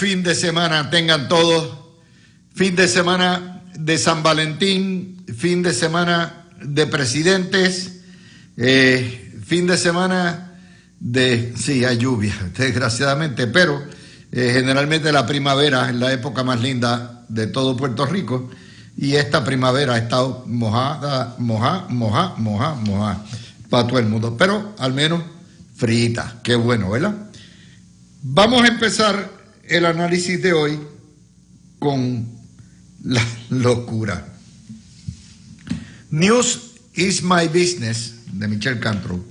fin de semana tengan todos. Fin de semana de San Valentín, fin de semana de presidentes, fin de semana de... Sí, hay lluvia, desgraciadamente, pero generalmente la primavera es la época más linda de todo Puerto Rico y esta primavera ha estado mojada para todo el mundo, pero al menos frita, qué bueno, ¿verdad? Vamos a empezar el análisis de hoy con la locura. News is my business, de Michelle Cantrow,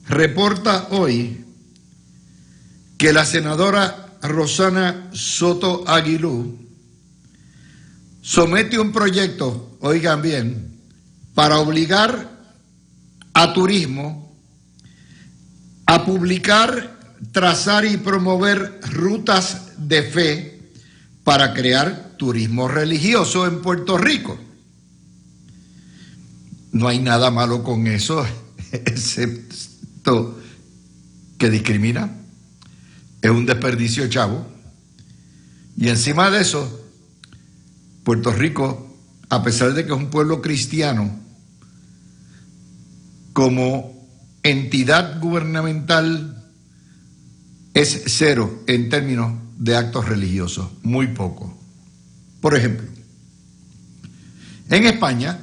reporta hoy que la senadora Rosana Soto Aguilú somete un proyecto, oigan bien, para obligar a turismo a publicar, trazar y promover rutas de fe para crear turismo religioso en Puerto Rico. No hay nada malo con eso, excepto que discrimina, es un desperdicio de chavo. Y encima de eso, Puerto Rico, a pesar de que es un pueblo cristiano, como entidad gubernamental es cero en términos de actos religiosos, muy poco. Por ejemplo, en España,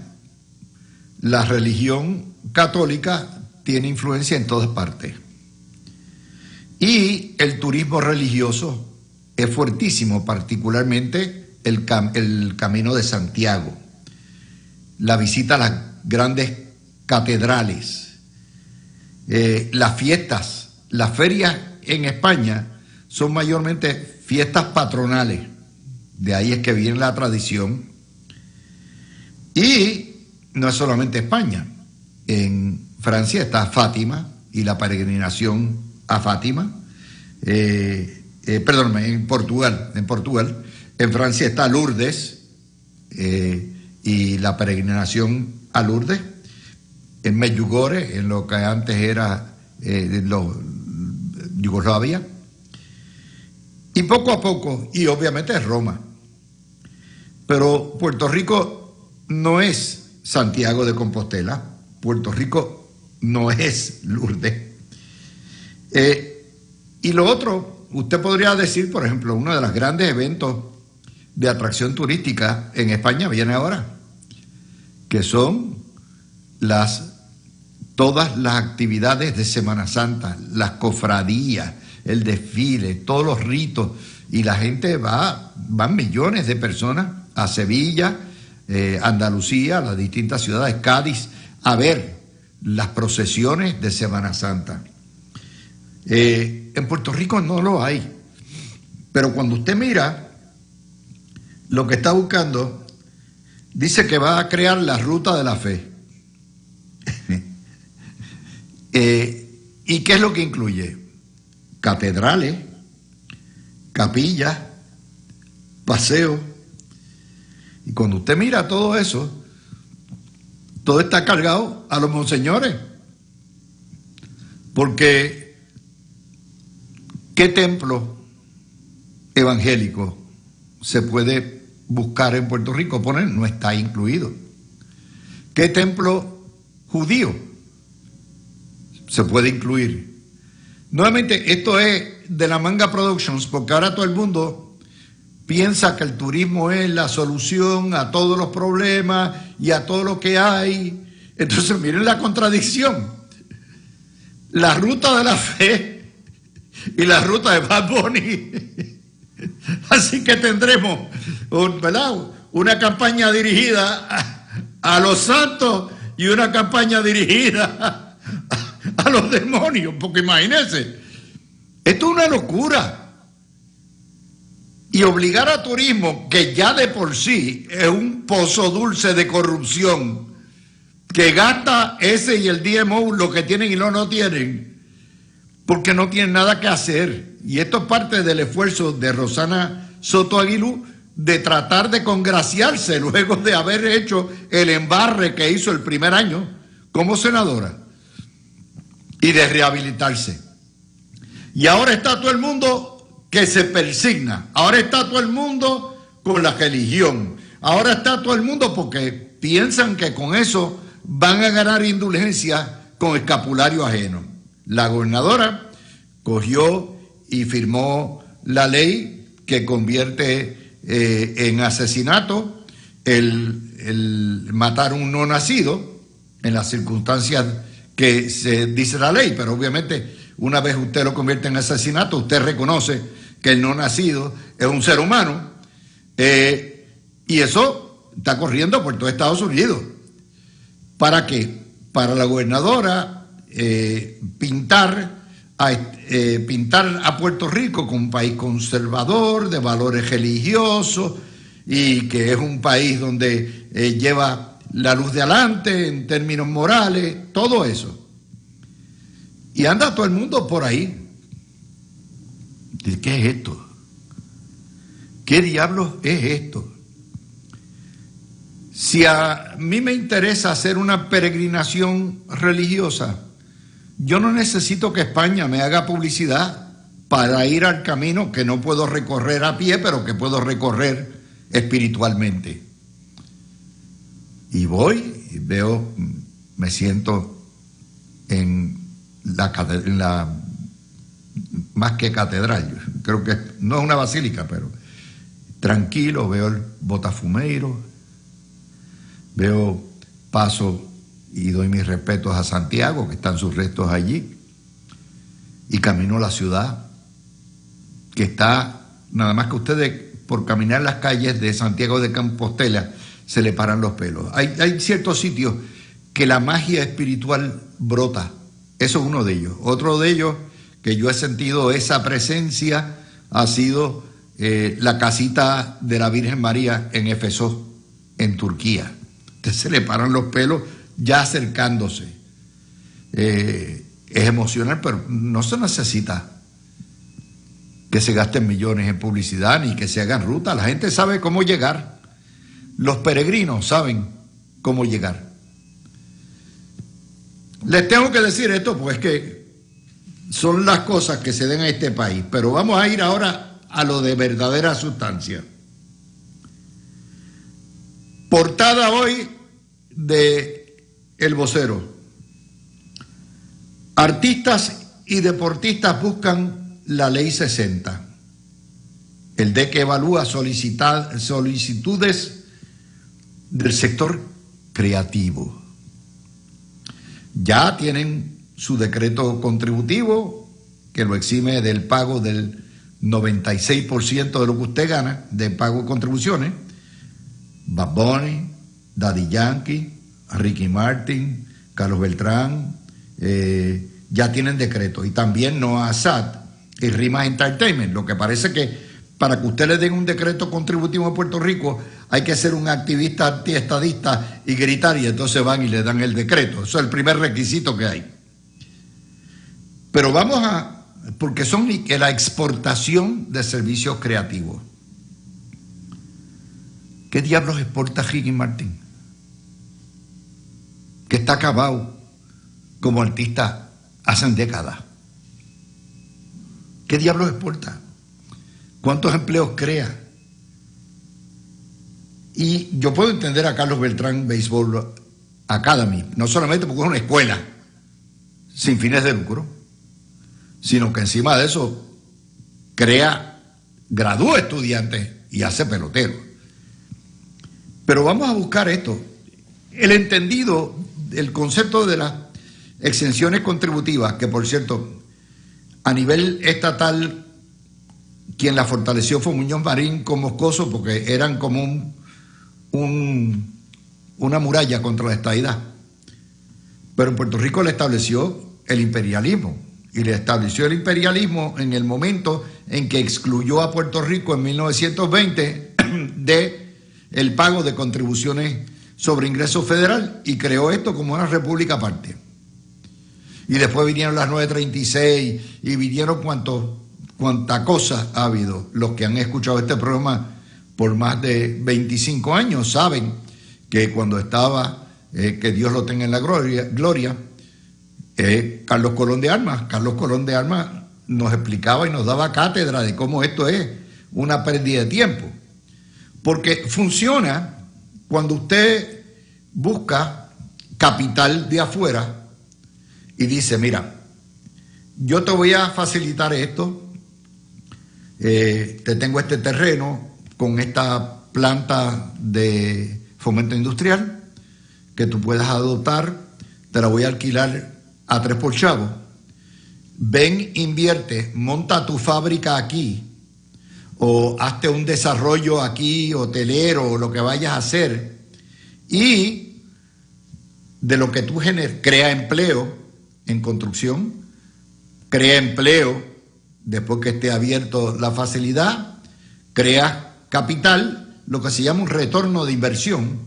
la religión católica tiene influencia en todas partes. Y el turismo religioso es fuertísimo, particularmente el Camino de Santiago, la visita a las grandes catedrales, las fiestas, las ferias en España son mayormente fiestas patronales, de ahí es que viene la tradición. Y no es solamente España, en Francia está Fátima y la peregrinación a Fátima, en Portugal, en Francia está Lourdes y la peregrinación a Lourdes, en Medjugorje, en lo que antes era Yugoslavia, y poco a poco, y obviamente es Roma. Pero Puerto Rico no es Santiago de Compostela, Puerto Rico no es Lourdes. Y lo otro, usted podría decir, por ejemplo, uno de los grandes eventos de atracción turística en España viene ahora, que son todas las actividades de Semana Santa, las cofradías, el desfile, todos los ritos, y la gente van millones de personas a Sevilla, Andalucía, las distintas ciudades, Cádiz, a ver las procesiones de Semana Santa. En Puerto Rico no lo hay, pero cuando usted mira lo que está buscando, dice que va a crear la ruta de la fe. ¿Y qué es lo que incluye? Catedrales, capillas, paseos. Y cuando usted mira todo eso, todo está cargado a los monseñores. Porque ¿qué templo evangélico se puede buscar en Puerto Rico? Poner, no está incluido. ¿Qué templo judío se puede incluir? Nuevamente, esto es de la Manga Productions, porque ahora todo el mundo piensa que el turismo es la solución a todos los problemas y a todo lo que hay. Entonces, miren la contradicción. La ruta de la fe y la ruta de Bad Bunny. Así que tendremos, ¿verdad?, una campaña dirigida a los santos y una campaña dirigida a los demonios, porque imagínense, esto es una locura. Y obligar a turismo, que ya de por sí es un pozo dulce de corrupción, que gasta ese y el DMO lo que tienen y lo no tienen, porque no tienen nada que hacer. Y esto es parte del esfuerzo de Rosana Soto Aguilú de tratar de congraciarse luego de haber hecho el embarre que hizo el primer año como senadora y de rehabilitarse. Y ahora está todo el mundo que se persigna. Ahora está todo el mundo con la religión. Ahora está todo el mundo porque piensan que con eso van a ganar indulgencia con escapulario ajeno. La gobernadora cogió y firmó la ley que convierte en asesinato el matar a un no nacido en las circunstancias que se dice la ley, pero obviamente una vez usted lo convierte en asesinato, usted reconoce que el no nacido es un ser humano, y eso está corriendo por todo Estados Unidos. ¿Para qué? Para la gobernadora pintar a Puerto Rico como un país conservador, de valores religiosos, y que es un país donde lleva la luz de adelante en términos morales, todo eso. Y anda todo el mundo por ahí. ¿Qué es esto? ¿Qué diablos es esto? Si a mí me interesa hacer una peregrinación religiosa, yo no necesito que España me haga publicidad para ir al camino que no puedo recorrer a pie, pero que puedo recorrer espiritualmente. Y voy y veo, me siento en la más que catedral, creo que no es una basílica, pero tranquilo, veo el Botafumeiro, paso y doy mis respetos a Santiago, que están sus restos allí, y camino a la ciudad, que está, nada más que ustedes, por caminar las calles de Santiago de Compostela, se le paran los pelos. Hay ciertos sitios que la magia espiritual brota. Eso es uno de ellos. Otro de ellos que yo he sentido esa presencia ha sido la casita de la Virgen María en Éfeso, en Turquía. Entonces se le paran los pelos ya acercándose. Es emocional, pero no se necesita que se gasten millones en publicidad ni que se hagan rutas. La gente sabe cómo llegar. Los peregrinos saben cómo llegar. Les tengo que decir esto, pues que son las cosas que se den en este país. Pero vamos a ir ahora a lo de verdadera sustancia. Portada hoy de El Vocero. Artistas y deportistas buscan la ley 60. El DEC evalúa solicitudes del sector creativo. Ya tienen su decreto contributivo que lo exime del pago del 96% de lo que usted gana de pago de contribuciones. Bad Bunny, Daddy Yankee, Ricky Martin, Carlos Beltrán, ya tienen decreto. Y también Noah Sad y Rimas Entertainment. Lo que parece que para que usted le den un decreto contributivo a Puerto Rico hay que ser un activista antiestadista y gritar, y entonces van y le dan el decreto. Eso es el primer requisito que hay. Pero vamos a, porque son la exportación de servicios creativos. ¿Qué diablos exporta Ricky Martin? Que está acabado como artista hace décadas. ¿Qué diablos exporta? ¿Cuántos empleos crea? Y yo puedo entender a Carlos Beltrán Baseball Academy, no solamente porque es una escuela sin fines de lucro, sino que encima de eso gradúa estudiantes y hace peloteros. Pero vamos a buscar esto. El entendido, el concepto de las exenciones contributivas, que por cierto, a nivel estatal, quien la fortaleció fue Muñoz Marín con Moscoso, porque eran como una muralla contra la estadidad. Pero en Puerto Rico le estableció el imperialismo, y le estableció el imperialismo en el momento en que excluyó a Puerto Rico en 1920 de el pago de contribuciones sobre ingreso federal, y creó esto como una república aparte. Y después vinieron las 936 y vinieron cuánta cosa ha habido. Los que han escuchado este programa por más de 25 años saben que cuando estaba, que Dios lo tenga en la gloria, Carlos Colón de Armas nos explicaba y nos daba cátedra de cómo esto es una pérdida de tiempo. Porque funciona cuando usted busca capital de afuera y dice, mira, yo te voy a facilitar esto, te tengo este terreno con esta planta de fomento industrial que tú puedas adoptar, te la voy a alquilar a 3 por chavo. Ven, invierte, monta tu fábrica aquí o hazte un desarrollo aquí, hotelero, o lo que vayas a hacer, y de lo que tú generes, crea empleo en construcción, crea empleo después que esté abierto la facilidad, crea capital, lo que se llama un retorno de inversión,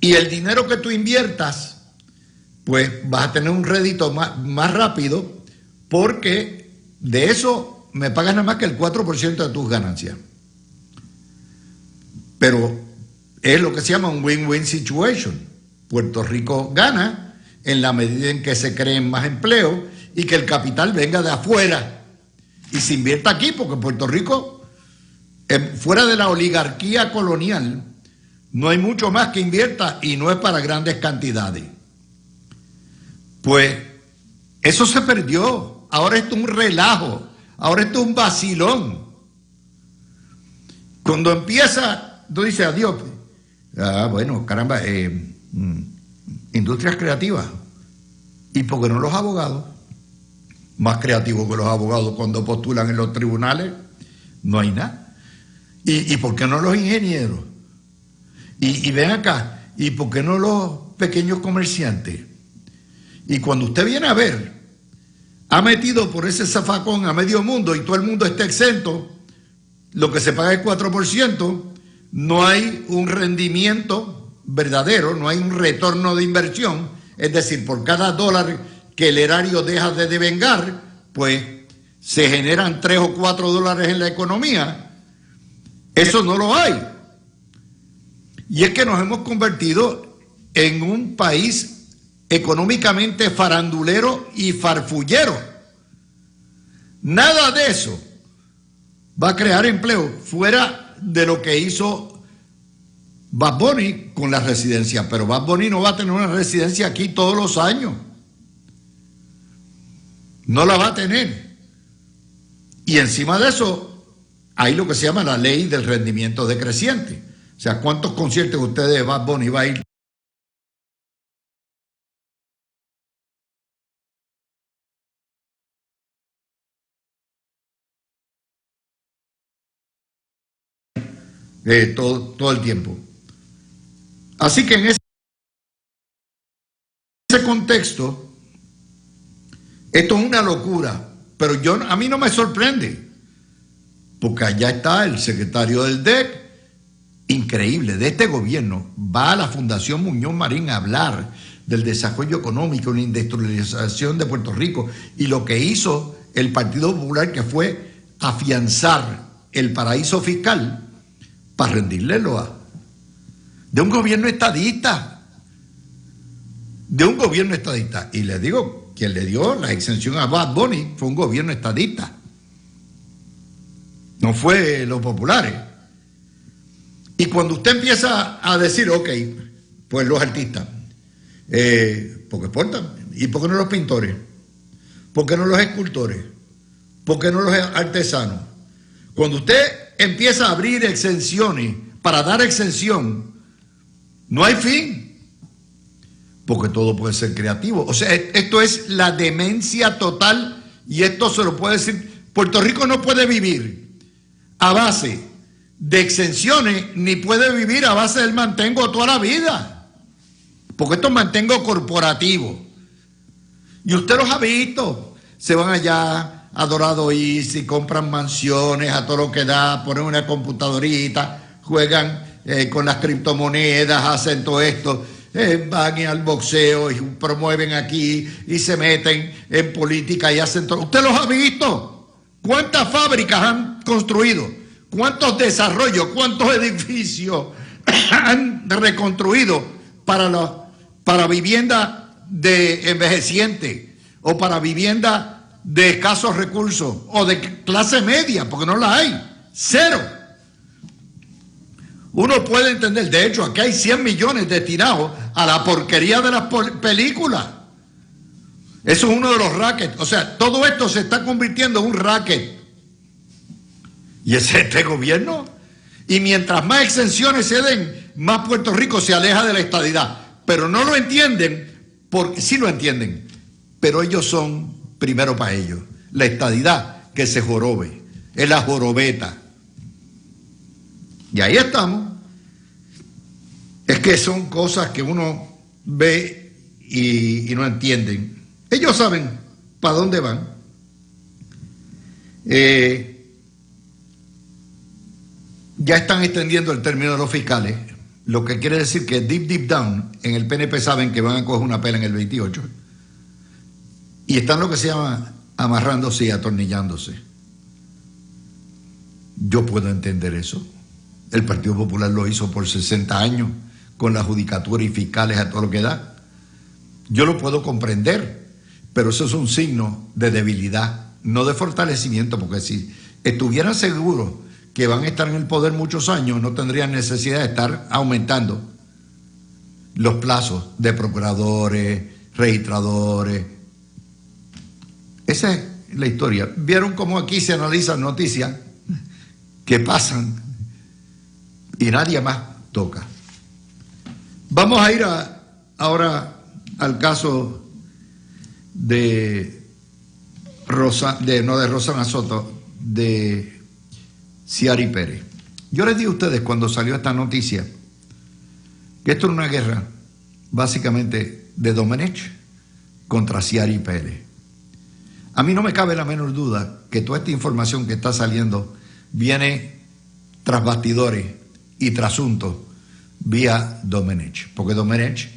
y el dinero que tú inviertas, pues vas a tener un rédito más rápido, porque de eso me pagas nada más que el 4% de tus ganancias. Pero es lo que se llama un win-win situation. Puerto Rico gana en la medida en que se creen más empleos y que el capital venga de afuera y se invierta aquí, porque Puerto Rico, fuera de la oligarquía colonial, no hay mucho más que invierta y no es para grandes cantidades. Pues eso se perdió. Ahora esto es un relajo. Ahora esto es un vacilón. Cuando empieza, tú dices adiós. Bueno, caramba, industrias creativas. ¿Y por qué no los abogados? Más creativos que los abogados cuando postulan en los tribunales, no hay nada. ¿Y por qué no los ingenieros? Y ven acá, ¿y por qué no los pequeños comerciantes? Y cuando usted viene a ver, ha metido por ese zafacón a medio mundo y todo el mundo está exento, lo que se paga es 4%, no hay un rendimiento verdadero, no hay un retorno de inversión, es decir, por cada dólar que el erario deja de devengar, pues se generan 3 o 4 dólares en la economía. Eso no lo hay. Y es que nos hemos convertido en un país económicamente farandulero y farfullero. Nada de eso va a crear empleo fuera de lo que hizo Bad Bunny con la residencia. Pero Bad Bunny no va a tener una residencia aquí todos los años. No la va a tener. Y encima de eso hay lo que se llama la ley del rendimiento decreciente. O sea, ¿cuántos conciertos ustedes de Bad Bunny va a ir? Todo el tiempo. Así que en ese contexto, esto es una locura, pero a mí no me sorprende, porque allá está el secretario del DEC, increíble, de este gobierno, va a la Fundación Muñoz Marín a hablar del desarrollo económico, la industrialización de Puerto Rico, y lo que hizo el Partido Popular, que fue afianzar el paraíso fiscal, para rendirle loa de un gobierno estadista. Y le digo, quien le dio la exención a Bad Bunny fue un gobierno estadista. No fue los populares. Y cuando usted empieza a decir, ok, pues los artistas, ¿por qué exportan? ¿Y por qué no los pintores? ¿Por qué no los escultores? ¿Por qué no los artesanos? Cuando usted empieza a abrir exenciones para dar exención, no hay fin, porque todo puede ser creativo. O sea, esto es la demencia total, y esto se lo puede decir. Puerto Rico no puede vivir a base de exenciones, ni puede vivir a base del mantengo toda la vida, porque esto es mantengo corporativo. Y usted los ha visto, se van allá a Dorado Easy, compran mansiones a todo lo que da, ponen una computadorita, juegan con las criptomonedas, hacen todo esto, van al boxeo y promueven aquí y se meten en política y hacen todo. ¿Usted los ha visto? ¿Cuántas fábricas han construido? ¿Cuántos desarrollos, cuántos edificios han reconstruido para vivienda de envejeciente o para vivienda de escasos recursos o de clase media, porque no la hay. Cero. Uno puede entender, de hecho, aquí hay 100 millones destinados a la porquería de las películas. Eso es uno de los rackets. O sea, todo esto se está convirtiendo en un racket. Y ese es este gobierno. Y mientras más exenciones se den, más Puerto Rico se aleja de la estadidad. Pero no lo entienden, porque sí lo entienden, pero ellos son primero para ellos. La estadidad, que se jorobe, es la jorobeta. Y ahí estamos. Es que son cosas que uno ve y no entienden. Ellos saben para dónde van. Ya están extendiendo el término de los fiscales, lo que quiere decir que deep down en el PNP saben que van a coger una pela en el 28 y están lo que se llama amarrándose y atornillándose. Yo puedo entender eso. El Partido Popular lo hizo por 60 años con la judicatura y fiscales a todo lo que da. Yo lo puedo comprender, pero eso es un signo de debilidad, no de fortalecimiento, porque si estuvieran seguros que van a estar en el poder muchos años, no tendrían necesidad de estar aumentando los plazos de procuradores, registradores. Esa es la historia. ¿Vieron cómo aquí se analizan noticias que pasan y nadie más toca? Vamos a ir ahora al caso de Rosana Soto, de Ciari Pérez. Yo les dije a ustedes cuando salió esta noticia que esto era una guerra básicamente de Domenech contra Ciari Pérez. A mí no me cabe la menor duda que toda esta información que está saliendo viene tras bastidores y trasuntos vía Domenech, porque Domenech,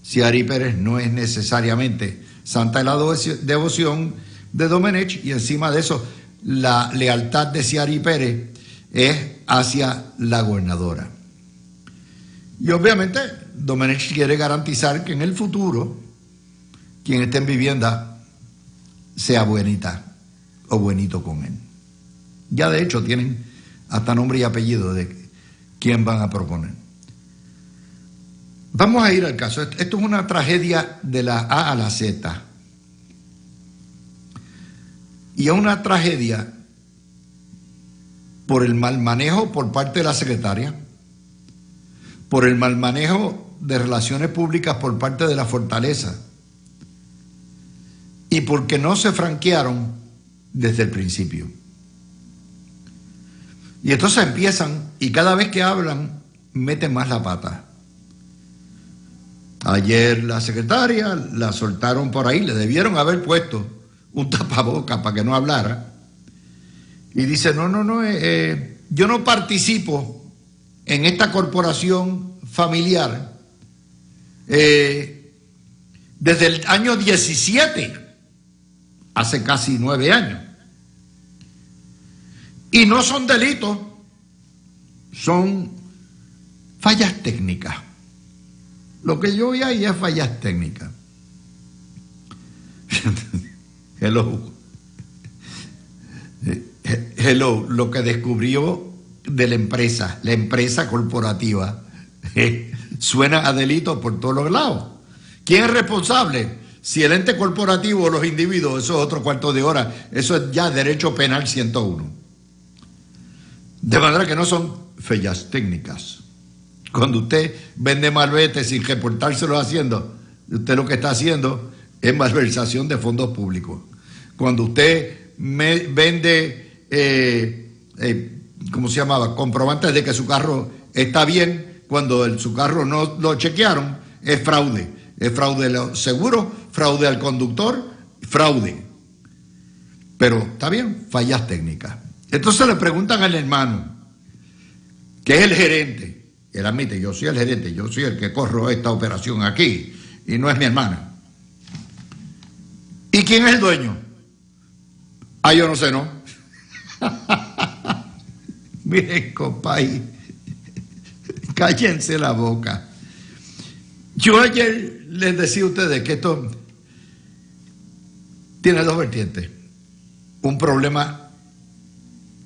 Ciari Pérez no es necesariamente santa de la devoción de Domenech, y encima de eso la lealtad de Ciari Pérez es hacia la gobernadora. Y obviamente Domenech quiere garantizar que en el futuro quien esté en vivienda sea buenita o buenito con él. Ya de hecho tienen hasta nombre y apellido de quién van a proponer. Vamos a ir al caso. Esto es una tragedia de la A a la Z. Y es una tragedia por el mal manejo por parte de la secretaria, por el mal manejo de relaciones públicas por parte de la Fortaleza y porque no se franquearon desde el principio. Y entonces empiezan y cada vez que hablan meten más la pata. Ayer la secretaria la soltaron por ahí, le debieron haber puesto un tapaboca para que no hablara, y dice, yo no participo en esta corporación familiar desde el año 17, hace casi 9 años, y no son delitos, son fallas técnicas. Lo que yo vi ahí es fallas técnicas. Hello, lo que descubrió de la empresa corporativa, suena a delito por todos los lados. ¿Quién es responsable? Si el ente corporativo o los individuos, eso es otro cuarto de hora, eso es ya derecho penal 101. De manera que no son fallas técnicas. Cuando usted vende malvete sin reportárselo haciendo, usted lo que está haciendo es malversación de fondos públicos. Cuando usted vende, ¿cómo se llamaba? Comprobantes de que su carro está bien, cuando su carro no lo chequearon, es fraude. Es fraude de los seguros, fraude al conductor, fraude. Pero está bien, fallas técnicas. Entonces le preguntan al hermano, que es el gerente. Él admite, yo soy el gerente, yo soy el que corro esta operación aquí, y no es mi hermana. ¿Y quién es el dueño? Yo no sé, ¿no? Miren, compadre, cállense la boca. Yo ayer les decía a ustedes que esto tiene dos vertientes. un problema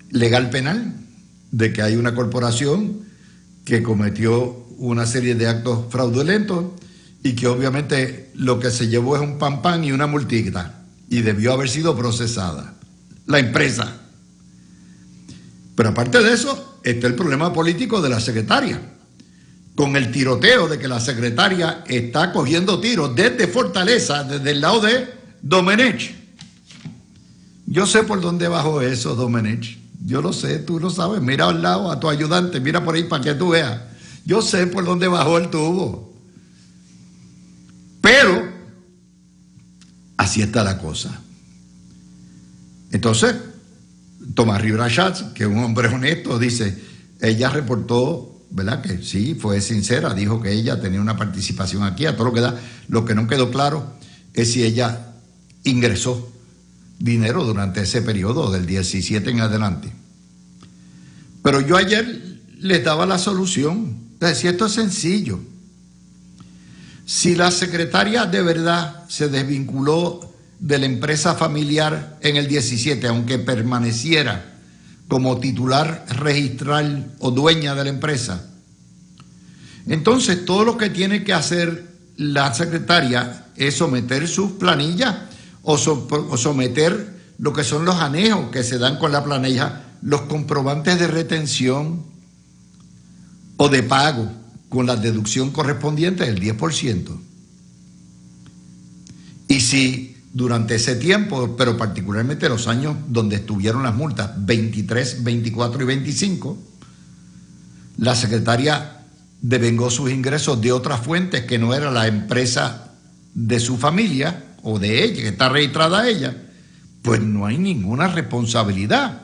legal penal de que hay una corporación que cometió una serie de actos fraudulentos y que obviamente lo que se llevó es un pan pan y una multita y debió haber sido procesada la empresa. Pero aparte de eso está el problema político de la secretaria, con el tiroteo de que la secretaria está cogiendo tiros desde Fortaleza, desde el lado de Domenech. Yo sé por dónde bajó eso, Domenech. Yo lo sé, tú lo sabes. Mira al lado a tu ayudante, mira por ahí para que tú veas. Yo sé por dónde bajó el tubo. Pero así está la cosa. Entonces, Tomás Rivera Schatz, que es un hombre honesto, dice, ella reportó, ¿verdad? Que sí, fue sincera, dijo que ella tenía una participación aquí, a todo lo que da. Lo que no quedó claro es si ella ingresó dinero durante ese periodo del 17 en adelante. Pero yo ayer les daba la solución. Decía, esto es sencillo. Si la secretaria de verdad se desvinculó de la empresa familiar en el 17, aunque permaneciera como titular registral o dueña de la empresa, entonces todo lo que tiene que hacer la secretaria es someter sus planillas o someter lo que son los anejos que se dan con la planilla, los comprobantes de retención o de pago con la deducción correspondiente del 10%. Y si durante ese tiempo, pero particularmente los años donde estuvieron las multas, 23, 24 y 25, la secretaria devengó sus ingresos de otras fuentes que no era la empresa de su familia o de ella, que está registrada ella, pues no hay ninguna responsabilidad.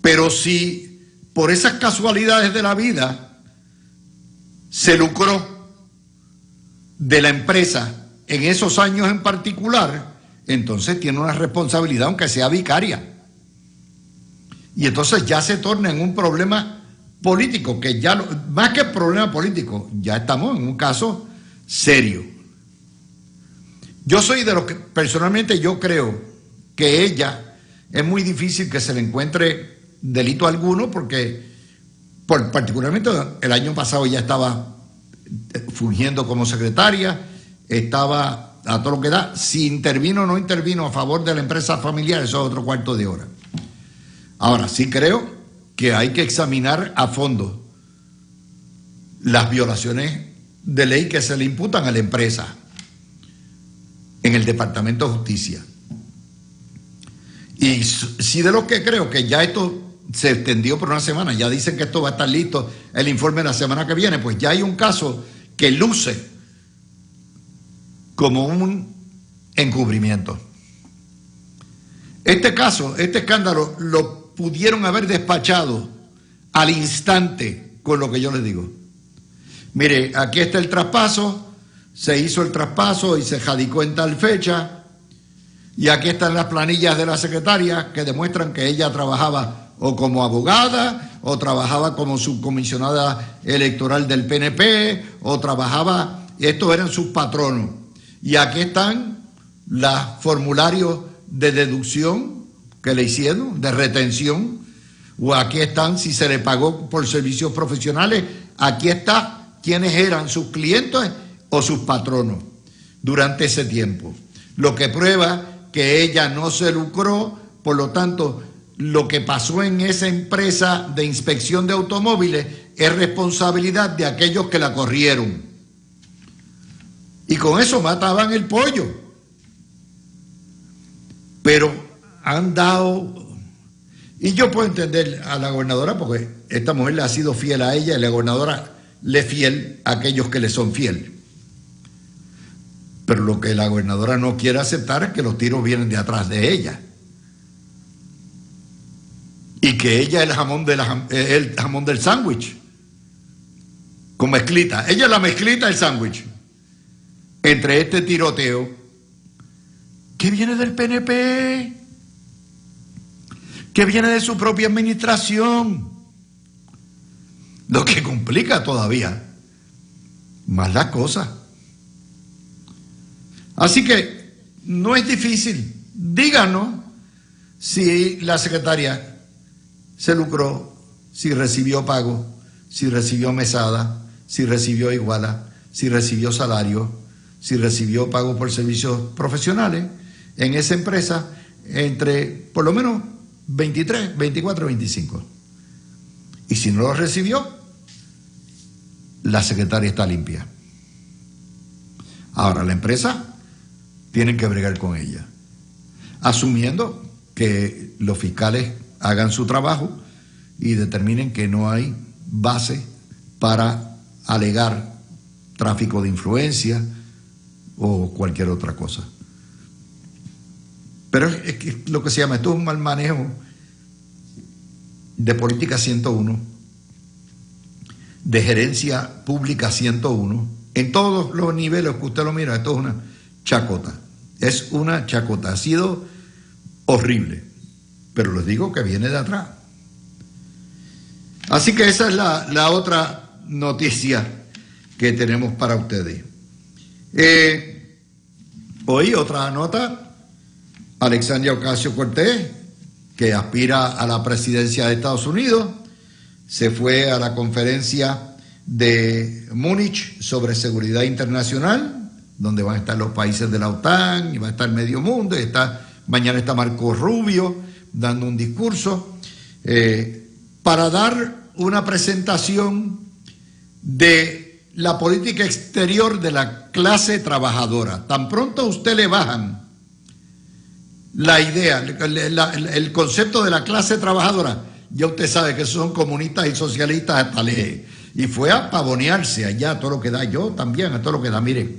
Pero si por esas casualidades de la vida se lucró de la empresa en esos años en particular, entonces tiene una responsabilidad aunque sea vicaria. Y entonces ya se torna en un problema político, que ya, más que problema político, ya estamos en un caso serio. Yo soy de los que, personalmente yo creo que ella es muy difícil que se le encuentre delito alguno porque, particularmente el año pasado ella estaba fungiendo como secretaria, estaba a todo lo que da. Si intervino o no intervino a favor de la empresa familiar, eso es otro cuarto de hora. Ahora, sí creo que hay que examinar a fondo las violaciones de ley que se le imputan a la empresa en el Departamento de Justicia. Y sí, de lo que creo que ya esto se extendió por una semana, ya dicen que esto va a estar listo, el informe la semana que viene, pues ya hay un caso que luce como un encubrimiento. Este caso, este escándalo, lo pudieron haber despachado al instante con lo que yo les digo. Mire, aquí está el traspaso, se hizo el traspaso y se radicó en tal fecha, y aquí están las planillas de la secretaria que demuestran que ella trabajaba o como abogada, o trabajaba como subcomisionada electoral del PNP, o trabajaba, estos eran sus patronos. Y aquí están los formularios de deducción que le hicieron, de retención, o aquí están si se le pagó por servicios profesionales, aquí está quiénes eran sus clientes o sus patronos durante ese tiempo. Lo que prueba que ella no se lucró, por lo tanto, lo que pasó en esa empresa de inspección de automóviles es responsabilidad de aquellos que la corrieron. Y con eso mataban el pollo. Pero han dado... Y yo puedo entender a la gobernadora porque esta mujer le ha sido fiel a ella y la gobernadora le es fiel a aquellos que le son fieles. Pero lo que la gobernadora no quiere aceptar es que los tiros vienen de atrás de ella. Y que ella es el jamón del sándwich. Con mezclita. Ella es la mezclita del sándwich. Entre este tiroteo que viene del PNP, que viene de su propia administración. Lo que complica todavía más las cosas. Así que no es difícil. Díganos si la secretaria se lucró, si recibió pago, si recibió mesada, si recibió iguala, si recibió salario, si recibió pago por servicios profesionales en esa empresa entre por lo menos 23, 24, 25. Y si no lo recibió, la secretaria está limpia. Ahora la empresa tiene que bregar con ella, asumiendo que los fiscales hagan su trabajo y determinen que no hay base para alegar tráfico de influencia o cualquier otra cosa. Pero es que lo que se llama, esto es un mal manejo de política 101, de gerencia pública 101, en todos los niveles que usted lo mira. Esto es una chacota, es una chacota, ha sido horrible, pero les digo que viene de atrás. Así que esa es la otra noticia que tenemos para ustedes. Hoy otra nota, Alexandria Ocasio-Cortez, que aspira a la presidencia de Estados Unidos, se fue a la conferencia de Múnich sobre seguridad internacional, donde van a estar los países de la OTAN, y va a estar medio mundo, y mañana está Marco Rubio dando un discurso, para dar una presentación de la política exterior de la clase trabajadora. Tan pronto a usted le bajan la idea, el concepto de la clase trabajadora, ya usted sabe que son comunistas y socialistas hasta lejos. Y fue a pavonearse allá a todo lo que da, yo también a todo lo que da. Mire,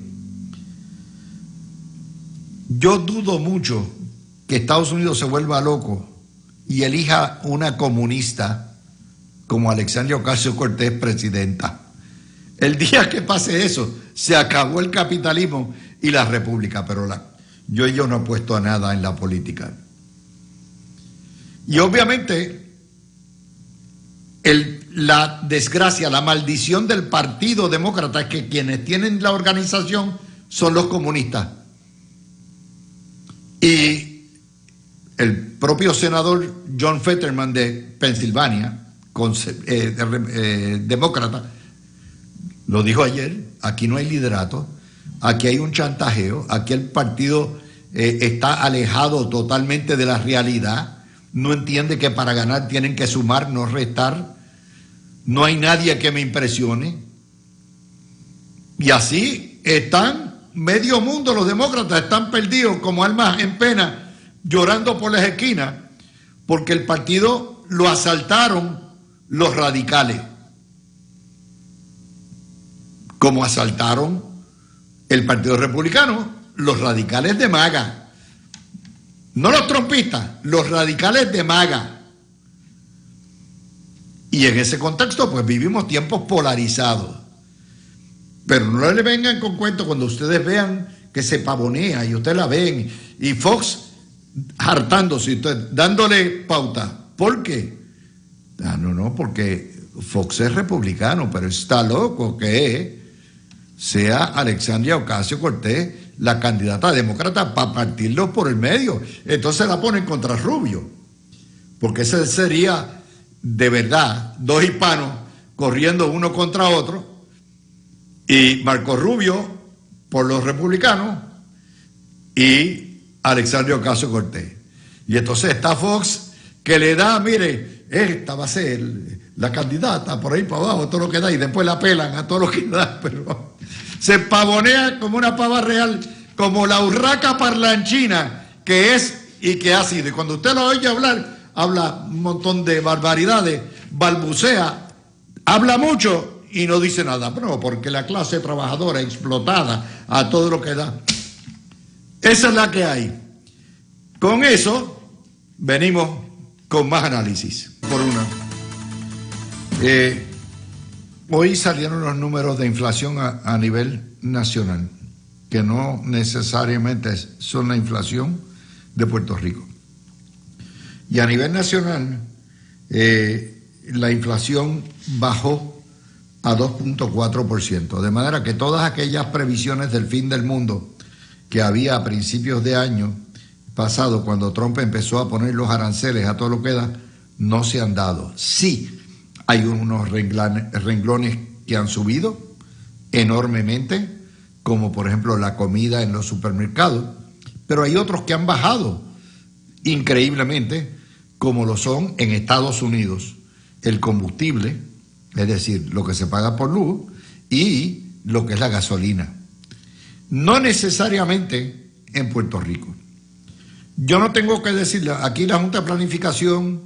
yo dudo mucho que Estados Unidos se vuelva loco y elija una comunista como Alexandria Ocasio-Cortez presidenta. El día que pase eso, se acabó el capitalismo y la república, pero yo no apuesto a nada en la política. Y obviamente la desgracia, la maldición del Partido Demócrata es que quienes tienen la organización son los comunistas. Y el propio senador John Fetterman de Pensilvania, demócrata, lo dijo ayer: aquí no hay liderato, aquí hay un chantajeo, aquí el partido está alejado totalmente de la realidad, no entiende que para ganar tienen que sumar, no restar, no hay nadie que me impresione. Y así están medio mundo, los demócratas están perdidos como almas en pena, llorando por las esquinas, porque el partido lo asaltaron los radicales, como asaltaron el Partido Republicano los radicales de MAGA, no los trompistas, los radicales de MAGA. Y en ese contexto pues vivimos tiempos polarizados. Pero no le vengan con cuento cuando ustedes vean que se pavonea y ustedes la ven, y Fox hartándose, dándole pauta. ¿Por qué? No, porque Fox es republicano, pero está loco que sea Alexandria Ocasio-Cortez la candidata demócrata para partirlo por el medio. Entonces la ponen contra Rubio, porque ese sería de verdad dos hispanos corriendo uno contra otro, y Marco Rubio por los republicanos y Alexandria Ocasio-Cortez. Y entonces está Fox que le da, mire, esta va a ser la candidata por ahí para abajo, todo lo que da, y después la pelan a todo lo que da, pero se pavonea como una pava real, como la urraca parlanchina que es y que ha sido. Y cuando usted lo oye hablar, habla un montón de barbaridades, balbucea, habla mucho y no dice nada. No, porque la clase trabajadora explotada a todo lo que da. Esa es la que hay. Con eso venimos con más análisis. Por una. Hoy salieron los números de inflación a nivel nacional, que no necesariamente son la inflación de Puerto Rico. Y a nivel nacional, la inflación bajó a 2.4%, de manera que todas aquellas previsiones del fin del mundo que había a principios de año pasado, cuando Trump empezó a poner los aranceles a todo lo que da, no se han dado. Sí, hay unos renglones que han subido enormemente, como por ejemplo la comida en los supermercados, pero hay otros que han bajado increíblemente, como lo son en Estados Unidos el combustible, es decir, lo que se paga por luz, y lo que es la gasolina. No necesariamente en Puerto Rico. Yo no tengo que decirle, aquí la Junta de Planificación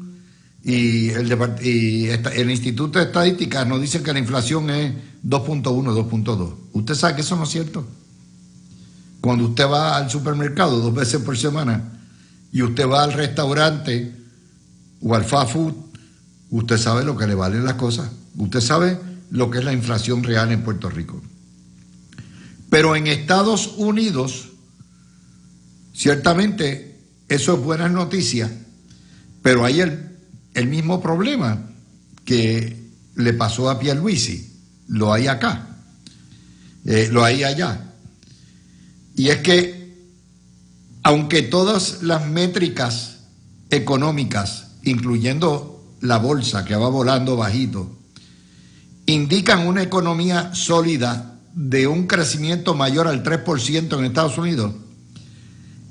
y el Instituto de Estadística nos dicen que la inflación es 2.1, 2.2. ¿Usted sabe que eso no es cierto? Cuando usted va al supermercado 2 veces por semana y usted va al restaurante o al fast food, usted sabe lo que le valen las cosas. Usted sabe lo que es la inflación real en Puerto Rico. Pero en Estados Unidos, ciertamente, eso es buena noticia, pero hay el mismo problema que le pasó a Pierluisi, lo hay acá, lo hay allá. Y es que, aunque todas las métricas económicas, incluyendo la bolsa que va volando bajito, indican una economía sólida de un crecimiento mayor al 3% en Estados Unidos,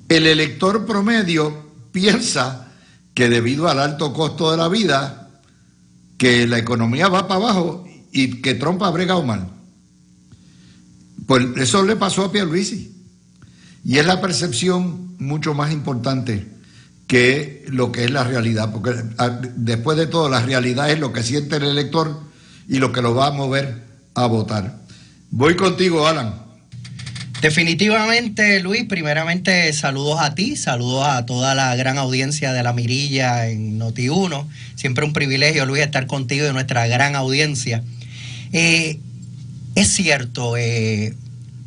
el elector promedio piensa que debido al alto costo de la vida, que la economía va para abajo y que Trump ha bregado mal. Pues eso le pasó a Pierluisi. Y es la percepción mucho más importante que lo que es la realidad, porque después de todo la realidad es lo que siente el elector y lo que lo va a mover a votar. Voy contigo, Alan. Definitivamente, Luis, primeramente saludos a ti, saludos a toda la gran audiencia de La Mirilla en Noti1. Siempre un privilegio, Luis, estar contigo y nuestra gran audiencia. Es cierto,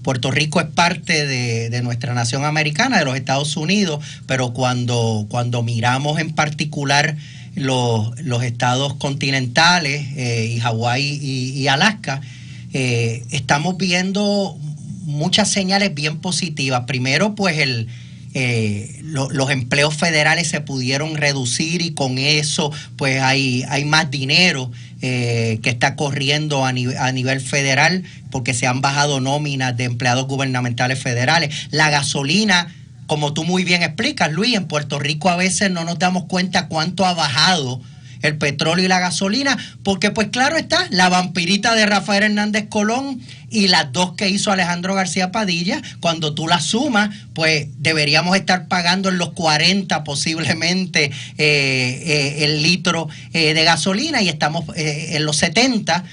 Puerto Rico es parte de nuestra nación americana, de los Estados Unidos, pero cuando miramos en particular los estados continentales y Hawái y Alaska, estamos viendo muchas señales bien positivas. Primero, pues los empleos federales se pudieron reducir y con eso pues hay más dinero que está corriendo a nivel federal porque se han bajado nóminas de empleados gubernamentales federales. La gasolina, como tú muy bien explicas, Luis, en Puerto Rico a veces no nos damos cuenta cuánto ha bajado el petróleo y la gasolina, porque pues claro está, la vampirita de Rafael Hernández Colón y las dos que hizo Alejandro García Padilla, cuando tú las sumas, pues deberíamos estar pagando en los 40 posiblemente el litro de gasolina y estamos en los 70,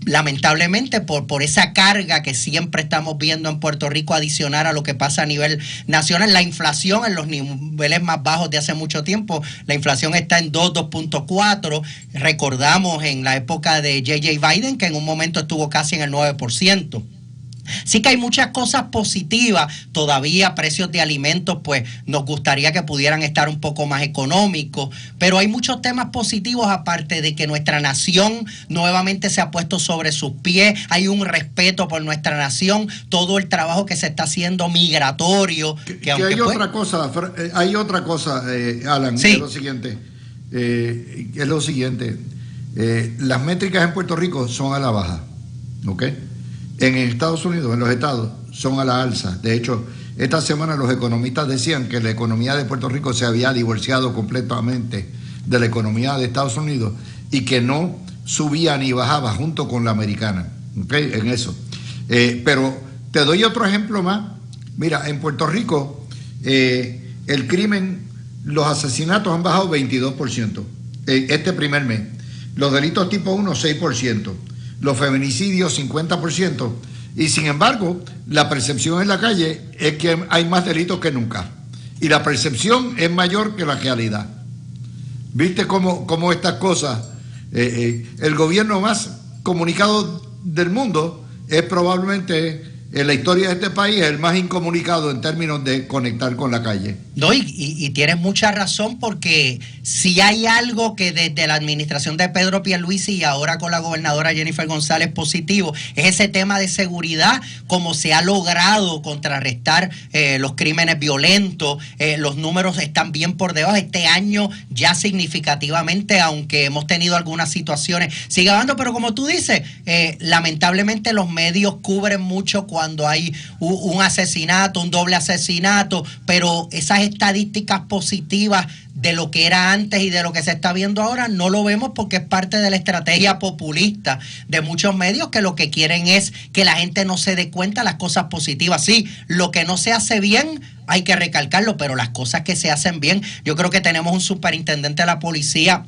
lamentablemente por esa carga que siempre estamos viendo en Puerto Rico adicionar a lo que pasa a nivel nacional. La inflación en los niveles más bajos de hace mucho tiempo, la inflación está en 2.4, recordamos en la época de J.J. Biden que en un momento estuvo casi en el 9%. Sí que hay muchas cosas positivas, todavía precios de alimentos pues nos gustaría que pudieran estar un poco más económicos, pero hay muchos temas positivos aparte de que nuestra nación nuevamente se ha puesto sobre sus pies, hay un respeto por nuestra nación, todo el trabajo que se está haciendo migratorio. Que hay otra cosa, Alan, sí. Es lo siguiente, las métricas en Puerto Rico son a la baja, ¿ok? En Estados Unidos, en los estados, son a la alza. De hecho, esta semana los economistas decían que la economía de Puerto Rico se había divorciado completamente de la economía de Estados Unidos y que no subía ni bajaba junto con la americana. ¿Okay? En eso. Pero te doy otro ejemplo más. Mira, en Puerto Rico, el crimen, los asesinatos han bajado 22%. Este primer mes. Los delitos tipo 1, 6%. Los feminicidios 50%, y sin embargo la percepción en la calle es que hay más delitos que nunca y la percepción es mayor que la realidad. ¿Viste cómo estas cosas? El gobierno más comunicado del mundo es probablemente en la historia de este país es el más incomunicado en términos de conectar con la calle. No, y tienes mucha razón, porque si hay algo que desde la administración de Pedro Pierluisi y ahora con la gobernadora Jennifer González positivo, es ese tema de seguridad, como se ha logrado contrarrestar los crímenes violentos, los números están bien por debajo. Este año ya significativamente, aunque hemos tenido algunas situaciones, sigue hablando, pero como tú dices, lamentablemente los medios cubren mucho cuando hay un asesinato, un doble asesinato, pero esas estadísticas positivas de lo que era antes y de lo que se está viendo ahora no lo vemos, porque es parte de la estrategia populista de muchos medios, que lo que quieren es que la gente no se dé cuenta de las cosas positivas. Sí, lo que no se hace bien hay que recalcarlo, pero las cosas que se hacen bien, yo creo que tenemos un superintendente de la policía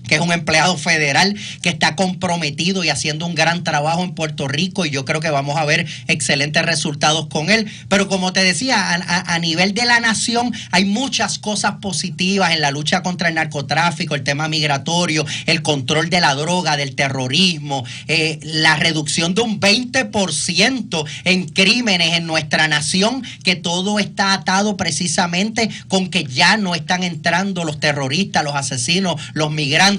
que es un empleado federal que está comprometido y haciendo un gran trabajo en Puerto Rico, y yo creo que vamos a ver excelentes resultados con él. Pero como te decía, a nivel de la nación hay muchas cosas positivas en la lucha contra el narcotráfico, el tema migratorio, el control de la droga, del terrorismo, la reducción de un 20% en crímenes en nuestra nación, que todo está atado precisamente con que ya no están entrando los terroristas, los asesinos, los migrantes.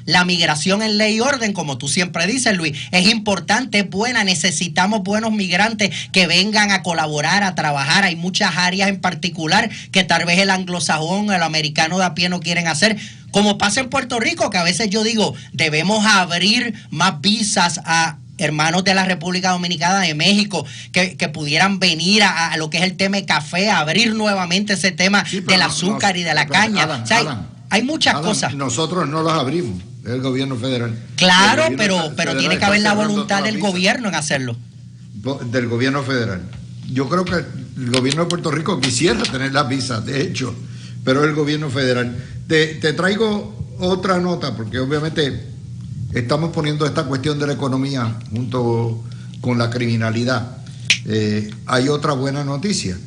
La migración en ley y orden, como tú siempre dices, Luis, es importante, es buena. Necesitamos buenos migrantes que vengan a colaborar, a trabajar. Hay muchas áreas en particular que tal vez el anglosajón, el americano de a pie no quieren hacer, como pasa en Puerto Rico, que a veces yo digo, debemos abrir más visas a hermanos de la República Dominicana, de México, que pudieran venir a lo que es el tema de café, a abrir nuevamente ese tema del azúcar y de la caña. Alan, hay muchas cosas. Nosotros no las abrimos, es el gobierno federal. Claro, pero tiene que haber la voluntad del gobierno en hacerlo. Del gobierno federal. Yo creo que el gobierno de Puerto Rico quisiera tener las visas, de hecho, pero el gobierno federal. Te traigo otra nota, porque obviamente estamos poniendo esta cuestión de la economía junto con la criminalidad. Hay otra buena noticia.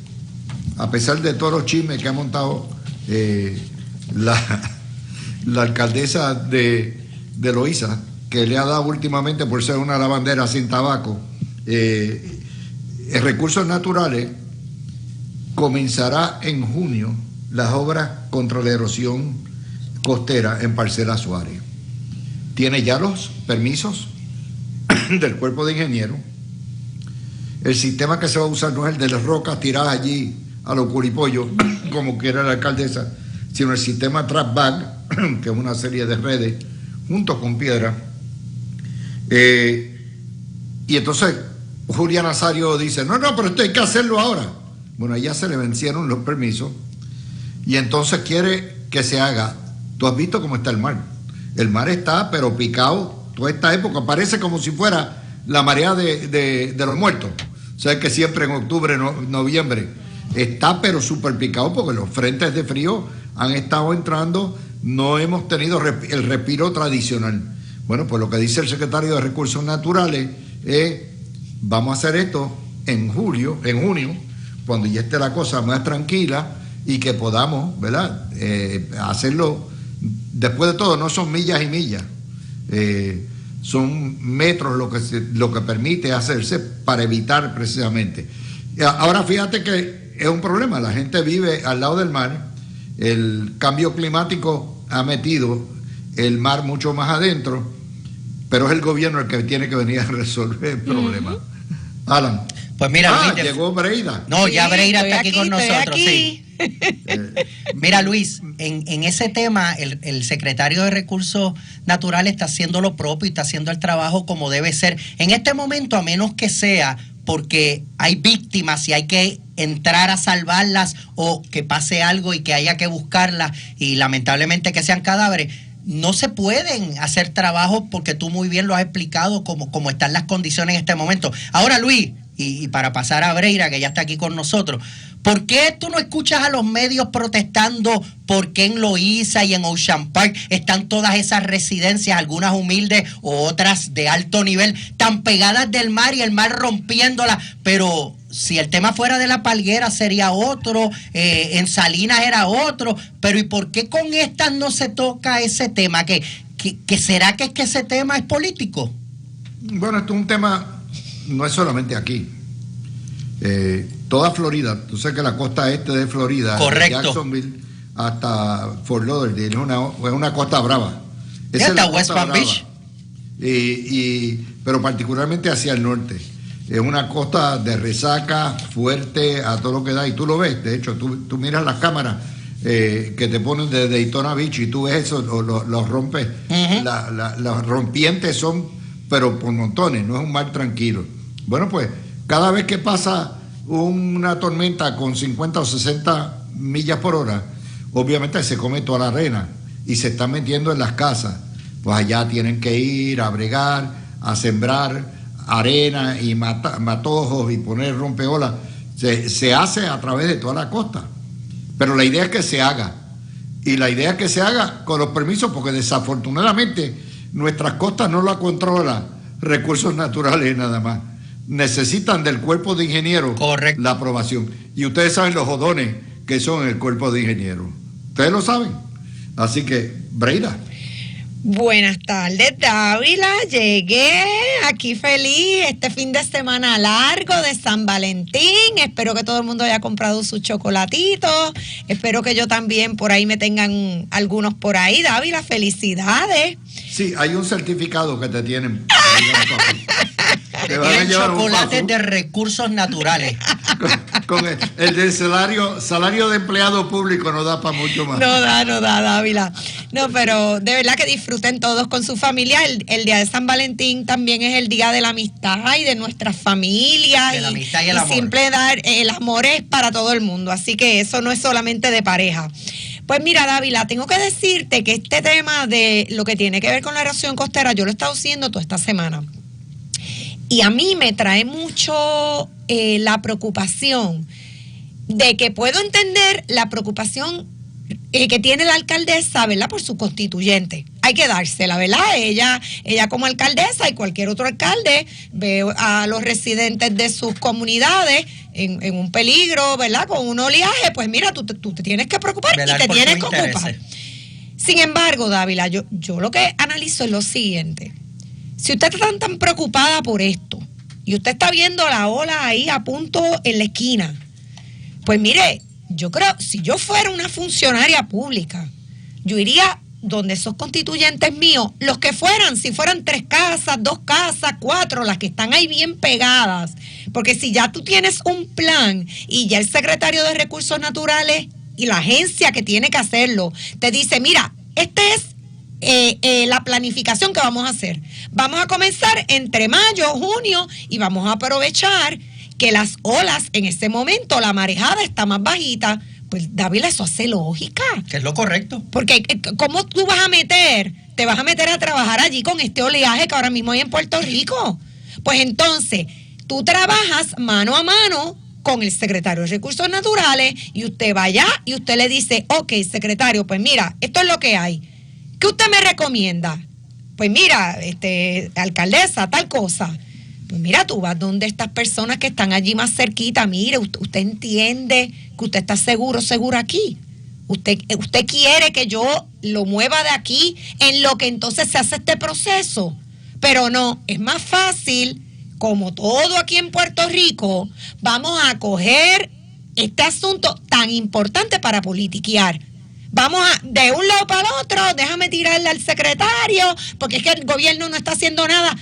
A pesar de todos los chismes que ha montado la alcaldesa de Loíza, que le ha dado últimamente por ser una lavandera sin tabaco, Recursos Naturales comenzará en junio las obras contra la erosión costera en Parcela Suárez. Tiene ya los permisos del cuerpo de ingenieros. El sistema que se va a usar no es el de las rocas tiradas allí a los curipollos, como quiera la alcaldesa, sino el sistema Trap Bag, que es una serie de redes junto con piedra. Y entonces Julia Nazario dice, no, pero esto hay que hacerlo ahora. Bueno, ya se le vencieron los permisos y entonces quiere que se haga. Tú has visto cómo está el mar. El mar está pero picado toda esta época, parece como si fuera la marea de los muertos. O sea que siempre en octubre, noviembre está pero súper picado, porque los frentes de frío han estado entrando, no hemos tenido el respiro tradicional. Bueno, pues lo que dice el secretario de Recursos Naturales es, vamos a hacer esto en junio, cuando ya esté la cosa más tranquila y que podamos, ¿verdad?, hacerlo. Después de todo, no son millas y millas, son metros lo que permite hacerse para evitar precisamente. Ahora fíjate que es un problema, la gente vive al lado del mar, el cambio climático ha metido el mar mucho más adentro, pero es el gobierno el que tiene que venir a resolver el problema. Alan. Pues mira, Luis, llegó Breida. No, ya Breida está aquí con nosotros, sí. Mira, Luis, en ese tema el secretario de Recursos Naturales está haciendo lo propio y está haciendo el trabajo como debe ser. En este momento, a menos que sea porque hay víctimas y hay que entrar a salvarlas, o que pase algo y que haya que buscarlas y lamentablemente que sean cadáveres, no se pueden hacer trabajos, porque tú muy bien lo has explicado como están las condiciones en este momento. Ahora, Luis, y para pasar a Breira, que ya está aquí con nosotros, ¿por qué tú no escuchas a los medios protestando por qué en Loíza y en Ocean Park están todas esas residencias, algunas humildes o otras de alto nivel, tan pegadas del mar y el mar rompiéndolas? Pero si el tema fuera de La Palguera sería otro, en Salinas era otro, pero ¿y por qué con estas no se toca ese tema? ¿Que será que es que ese tema es político? Bueno, esto es un tema, no es solamente aquí. toda Florida, tú sabes que la costa este de Florida, correcto, de Jacksonville hasta Fort Lauderdale, es una costa brava. Esa es la West Palm Beach. Pero particularmente hacia el norte. Es una costa de resaca fuerte a todo lo que da, y tú lo ves. De hecho, tú miras las cámaras que te ponen de Daytona Beach y tú ves eso, los rompes. Las rompientes son, pero por montones, no es un mar tranquilo. Bueno, pues cada vez que pasa una tormenta con 50 o 60 millas por hora, obviamente se come toda la arena y se está metiendo en las casas. Pues allá tienen que ir a bregar, a sembrar arena y matojos y poner rompeolas. Se hace a través de toda la costa. Pero la idea es que se haga. Y la idea es que se haga con los permisos, porque desafortunadamente nuestras costas no la controlan recursos naturales nada más. Necesitan del cuerpo de ingenieros la aprobación. Y ustedes saben los jodones que son el cuerpo de ingenieros. Ustedes lo saben. Así que, Breida. Buenas tardes, Dávila. Llegué aquí feliz este fin de semana largo de San Valentín. Espero que todo el mundo haya comprado sus chocolatitos. Espero que yo también por ahí me tengan algunos por ahí. Dávila, felicidades. Sí, hay un certificado que te tienen. Te van a llevar chocolates de recursos naturales. Con el del salario de empleado público no da para mucho más. No da, Dávila. No, pero de verdad que disfruten todos con su familia. El día de San Valentín también es el día de la amistad y de nuestras familias. De la amistad y el amor. Siempre dar el amor es para todo el mundo. Así que eso no es solamente de pareja. Pues mira, Dávila, tengo que decirte que este tema de lo que tiene que ver con la erosión costera, yo lo he estado haciendo toda esta semana. Y a mí me trae mucho la preocupación de que puedo entender la preocupación que tiene la alcaldesa, ¿verdad? Por su constituyente. Hay que dársela, ¿verdad? Ella como alcaldesa y cualquier otro alcalde ve a los residentes de sus comunidades en un peligro, ¿verdad? Con un oleaje, pues mira, tú te tienes que preocupar y te tienes que ocupar. Sin embargo, Dávila, yo lo que analizo es lo siguiente. Si usted está tan preocupada por esto y usted está viendo la ola ahí a punto en la esquina, pues mire, yo creo, si yo fuera una funcionaria pública, yo iría donde esos constituyentes míos, los que fueran, si fueran 3 casas, 2 casas, 4, las que están ahí bien pegadas, porque si ya tú tienes un plan y ya el secretario de Recursos Naturales y la agencia que tiene que hacerlo te dice, mira, este es la planificación que vamos a hacer. Vamos a comenzar entre mayo, junio y vamos a aprovechar que las olas en ese momento, la marejada está más bajita. Pues Dávila, eso hace lógica. Que es lo correcto. Porque ¿cómo tú te vas a meter a trabajar allí con este oleaje que ahora mismo hay en Puerto Rico? Pues entonces, tú trabajas mano a mano con el secretario de Recursos Naturales y usted va allá y usted le dice, ok, secretario, pues mira, esto es lo que hay. ¿Qué usted me recomienda? Pues mira, alcaldesa, tal cosa. Pues mira, tú vas donde estas personas que están allí más cerquita, mire, usted entiende que usted está seguro aquí. Usted quiere que yo lo mueva de aquí en lo que entonces se hace este proceso. Pero no, es más fácil, como todo aquí en Puerto Rico, vamos a coger este asunto tan importante para politiquear. Vamos de un lado para el otro, déjame tirarle al secretario, porque es que el gobierno no está haciendo nada.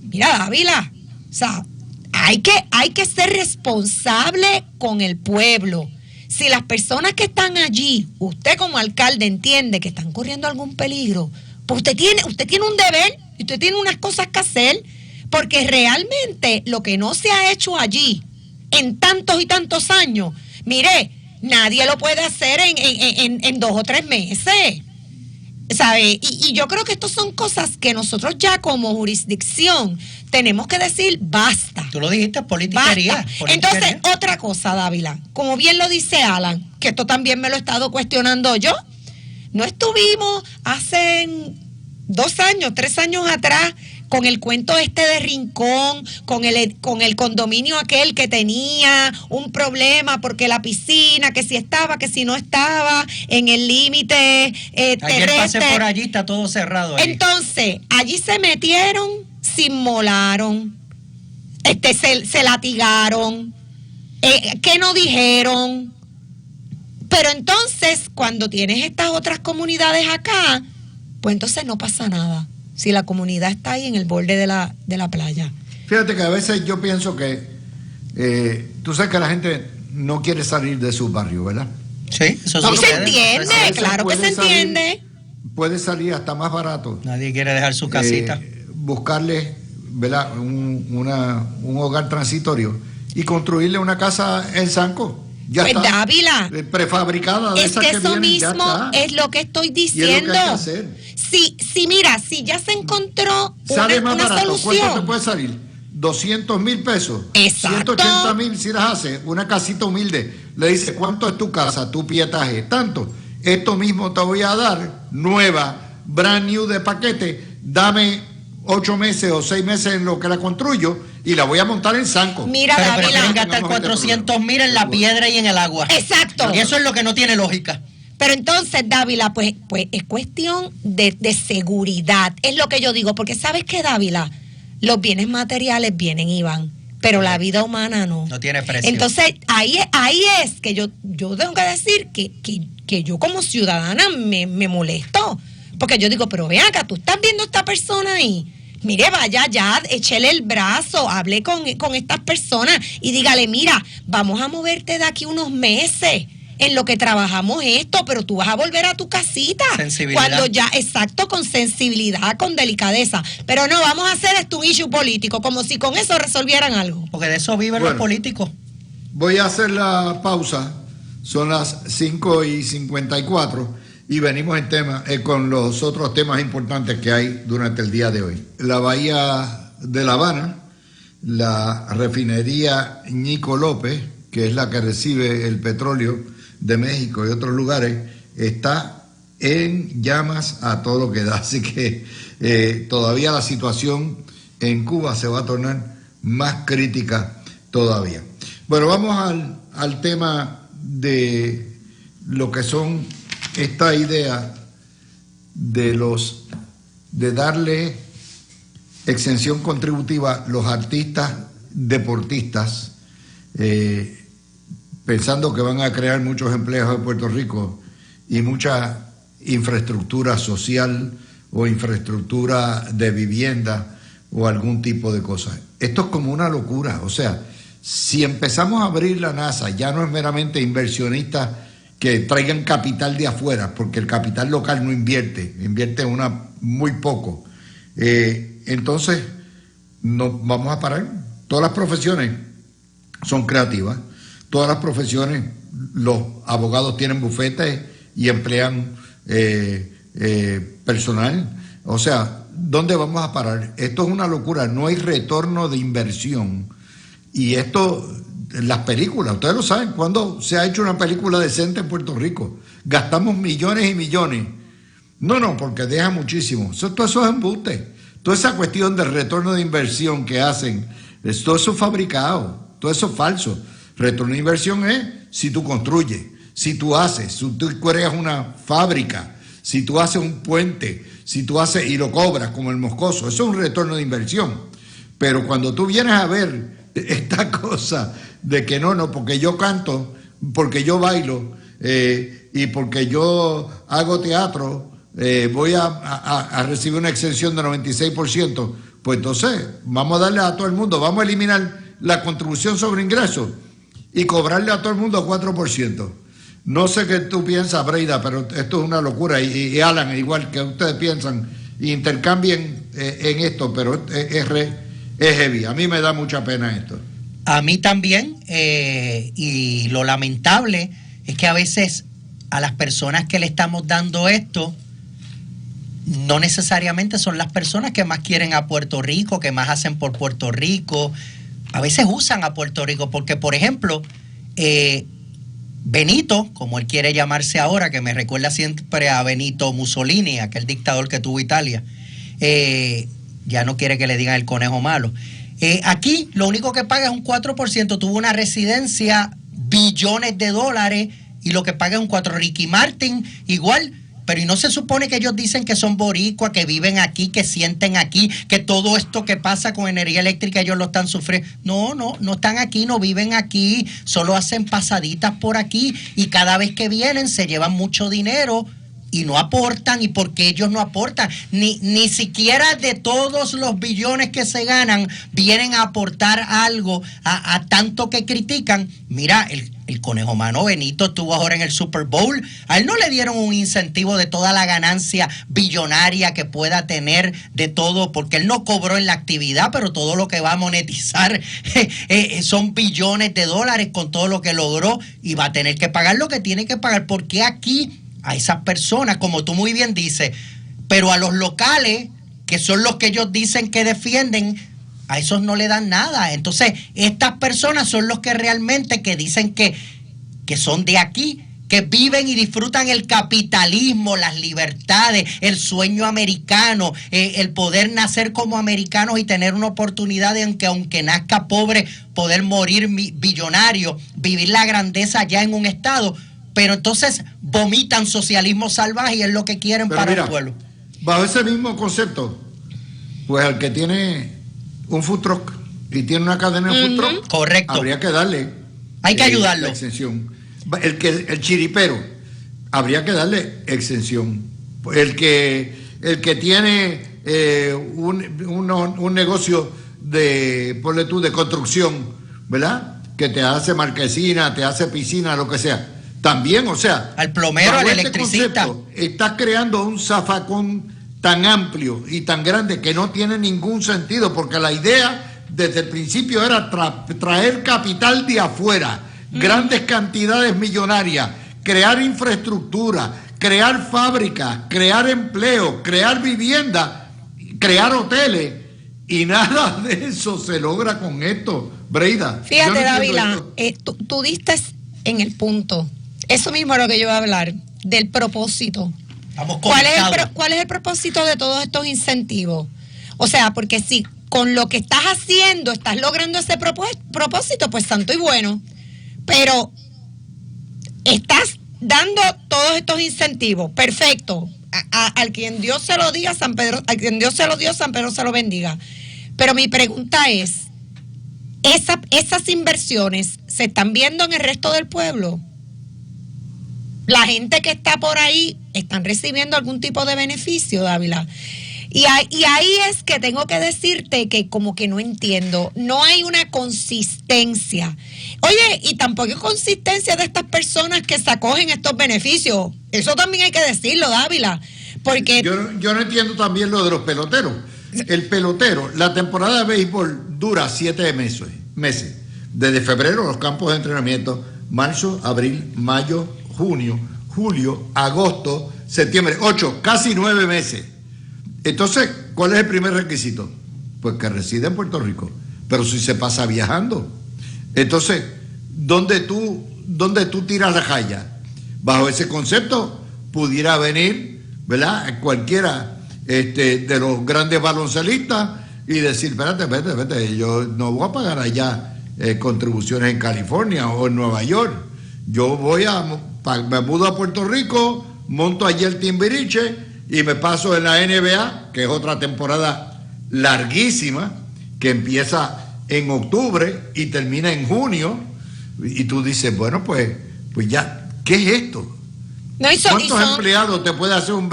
Mira, Dávila, o sea, hay que ser responsable con el pueblo. Si las personas que están allí, usted como alcalde entiende que están corriendo algún peligro, pues usted tiene un deber, y usted tiene unas cosas que hacer, porque realmente lo que no se ha hecho allí en tantos y tantos años, mire, nadie lo puede hacer en 2 o 3 meses, ¿sabe? Y yo creo que estas son cosas que nosotros ya como jurisdicción tenemos que decir basta. Tú lo dijiste, politiquería. Entonces, otra cosa, Dávila, como bien lo dice Alan, que esto también me lo he estado cuestionando yo, no estuvimos hace 2 años, 3 años atrás con el cuento de Rincón, con el condominio aquel que tenía un problema porque la piscina, que si estaba, que si no estaba en el límite terrestre. Ayer pasé por allí, está todo cerrado allí. Entonces, allí se metieron, se inmolaron, se latigaron, ¿Qué no dijeron? Pero entonces, cuando tienes estas otras comunidades acá, pues entonces no pasa nada. Si la comunidad está ahí en el borde de la playa. Fíjate que a veces yo pienso que tú sabes que la gente no quiere salir de sus barrios, ¿verdad? Sí, eso No sucede. se entiende, claro que se entiende. Puede salir hasta más barato. Nadie quiere dejar su casita. Buscarle, ¿verdad? un hogar transitorio y construirle una casa en Sanco. Ya Pues está. Dávila, Prefabricada de es esas que que eso vienen, ya mismo está. es lo que estoy Y es lo que diciendo. hay que hacer. Mira, si ya se encontró Sale más una barato. ¿Cuánto solución. te puede salir? 200,000 pesos. Exacto. 180,000 si las hace. Una casita humilde. Le dice, ¿cuánto es tu casa, tu pietaje? Tanto. Esto mismo te voy a dar, nueva, brand new de paquete. Dame 8 meses o 6 meses en lo que la construyo y la voy a montar en Sanco. Mira, Pero Dávila. prefieren gastar 400,000 en la piedra y en el agua. Exacto. Y eso es lo que no tiene lógica. Pero entonces, Dávila, pues es cuestión de seguridad. Es lo que yo digo, porque ¿sabes qué, Dávila? Los bienes materiales vienen y van, pero la vida humana no. No tiene precio. Entonces, ahí es que yo tengo que decir que yo como ciudadana me molesto. Porque yo digo, pero ven acá, tú estás viendo a esta persona ahí. Mire, vaya ya, échele el brazo, hable con estas personas y dígale, mira, vamos a moverte de aquí unos meses en lo que trabajamos esto, pero tú vas a volver a tu casita. Sensibilidad. Cuando ya, exacto, con sensibilidad, con delicadeza. Pero no, vamos a hacer esto un issue político, como si con eso resolvieran algo. Porque de eso viven los políticos. Voy a hacer la pausa. Son las 5:54 y venimos con los otros temas importantes que hay durante el día de hoy. La bahía de La Habana, la refinería Ñico López, que es la que recibe el petróleo de México y otros lugares, está en llamas a todo lo que da. Así que todavía la situación en Cuba se va a tornar más crítica todavía. Bueno, vamos al tema de lo que son esta idea de darle exención contributiva a los artistas deportistas, pensando que van a crear muchos empleos en Puerto Rico y mucha infraestructura social o infraestructura de vivienda o algún tipo de cosas. Esto es como una locura. O sea, si empezamos a abrir la NASA, ya no es meramente inversionistas que traigan capital de afuera, porque el capital local no invierte muy poco. Entonces, no vamos a parar. Todas las profesiones son creativas. Todas las profesiones, los abogados tienen bufetes y emplean personal. O sea, ¿dónde vamos a parar? Esto es una locura, no hay retorno de inversión. Y esto, las películas, ustedes lo saben, ¿cuándo se ha hecho una película decente en Puerto Rico? Gastamos millones y millones. No, porque deja muchísimo. Todo eso es embuste. Toda esa cuestión del retorno de inversión que hacen, todo eso es fabricado, todo eso es falso. Retorno de inversión es si tú construyes, si tú haces, si tú creas una fábrica, si tú haces un puente, si tú haces y lo cobras como el Moscoso, eso es un retorno de inversión. Pero cuando tú vienes a ver esta cosa de que no, porque yo canto, porque yo bailo y porque yo hago teatro, voy a recibir una exención de 96%, pues entonces vamos a darle a todo el mundo, vamos a eliminar la contribución sobre ingresos y cobrarle a todo el mundo 4%. No sé qué tú piensas, Breida, pero esto es una locura. Y Alan, igual que ustedes piensan, intercambien en esto, pero es heavy. A mí me da mucha pena esto. A mí también, y lo lamentable es que a veces a las personas que le estamos dando esto, no necesariamente son las personas que más quieren a Puerto Rico, que más hacen por Puerto Rico. A veces usan a Puerto Rico porque, por ejemplo, Benito, como él quiere llamarse ahora, que me recuerda siempre a Benito Mussolini, aquel dictador que tuvo Italia, ya no quiere que le digan el conejo malo. Aquí lo único que paga es un 4%, tuvo una residencia, billones de dólares, y lo que paga es un 4%. Ricky Martin, igual, Pero ¿y no se supone que ellos dicen que son boricuas, que viven aquí, que sienten aquí, que todo esto que pasa con energía eléctrica ellos lo están sufriendo? No están aquí, no viven aquí, solo hacen pasaditas por aquí y cada vez que vienen se llevan mucho dinero y no aportan. ¿Y por qué ellos no aportan? Ni siquiera de todos los billones que se ganan vienen a aportar algo a tanto que critican. Mira, el conejo mano Benito estuvo ahora en el Super Bowl. A él no le dieron un incentivo de toda la ganancia billonaria que pueda tener de todo, porque él no cobró en la actividad, pero todo lo que va a monetizar son billones de dólares con todo lo que logró y va a tener que pagar lo que tiene que pagar. Porque aquí a esas personas, como tú muy bien dices, pero a los locales, que son los que ellos dicen que defienden, a esos no le dan nada. Entonces, estas personas son los que realmente que dicen que son de aquí, que viven y disfrutan el capitalismo, las libertades, el sueño americano, el poder nacer como americanos y tener una oportunidad de aunque nazca pobre, poder morir billonario, vivir la grandeza allá en un estado. Pero entonces vomitan socialismo salvaje y es lo que quieren. Pero para el pueblo. Bajo ese mismo concepto, pues al que tiene un food truck y tiene una cadena de food truck, correcto, habría que darle, hay que ayudarlo. La exención. El chiripero, habría que darle exención. El que tiene un negocio ponle tú, de construcción, ¿verdad? Que te hace marquesina, te hace piscina, lo que sea. También, o sea, al plomero, al electricista. Concepto, estás creando un zafacón tan amplio y tan grande que no tiene ningún sentido, porque la idea desde el principio era traer capital de afuera, grandes cantidades millonarias, crear infraestructura, crear fábricas, crear empleo, crear vivienda, crear hoteles, y nada de eso se logra con esto, Breida. Fíjate, Dávila, tú diste en el punto. Eso mismo es lo que yo voy a hablar, del propósito. ¿Cuál es el propósito de todos estos incentivos? O sea, porque si con lo que estás haciendo estás logrando ese propósito, pues santo y bueno. Pero estás dando todos estos incentivos, perfecto. Al quien Dios se lo diga, al quien Dios se lo dio, San Pedro se lo bendiga. Pero mi pregunta es, ¿esas inversiones se están viendo en el resto del pueblo? La gente que está por ahí están recibiendo algún tipo de beneficio, Dávila. Y ahí es que tengo que decirte que como que no entiendo, no hay una consistencia. Oye, y tampoco hay consistencia de estas personas que se acogen estos beneficios. Eso también hay que decirlo, Dávila. Porque yo no entiendo también lo de los peloteros. El pelotero, la temporada de béisbol dura 7 meses. Desde febrero, los campos de entrenamiento, marzo, abril, mayo, junio, julio, agosto, septiembre, 8, casi 9 meses. Entonces, ¿cuál es el primer requisito? Pues que reside en Puerto Rico. Pero si se pasa viajando. Entonces, ¿dónde tú tiras la raya? Bajo ese concepto, pudiera venir, ¿verdad?, cualquiera de los grandes baloncelistas y decir, espérate, yo no voy a pagar allá contribuciones en California o en Nueva York. Yo me mudo a Puerto Rico, monto allí el Timbiriche y me paso en la NBA, que es otra temporada larguísima, que empieza en octubre y termina en junio, y tú dices, bueno, pues ya, ¿qué es esto? No, ¿Cuántos empleados te puede hacer un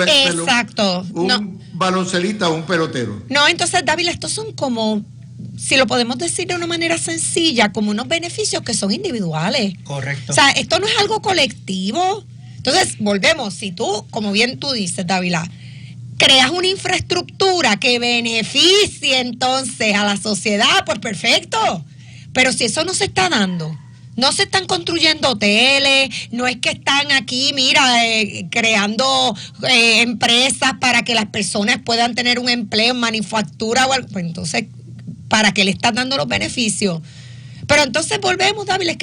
baloncelista o un pelotero? No, entonces, Dávila, estos son como, si lo podemos decir de una manera sencilla, como unos beneficios que son individuales. Correcto. O sea, esto no es algo colectivo. Entonces, volvemos, si tú, como bien tú dices, Dávila, creas una infraestructura que beneficie entonces a la sociedad, pues perfecto. Pero si eso no se está dando, no se están construyendo hoteles, no es que están aquí, mira, creando empresas para que las personas puedan tener un empleo en manufactura o algo, pues entonces, ¿para qué le están dando los beneficios? Pero entonces volvemos, Dávila,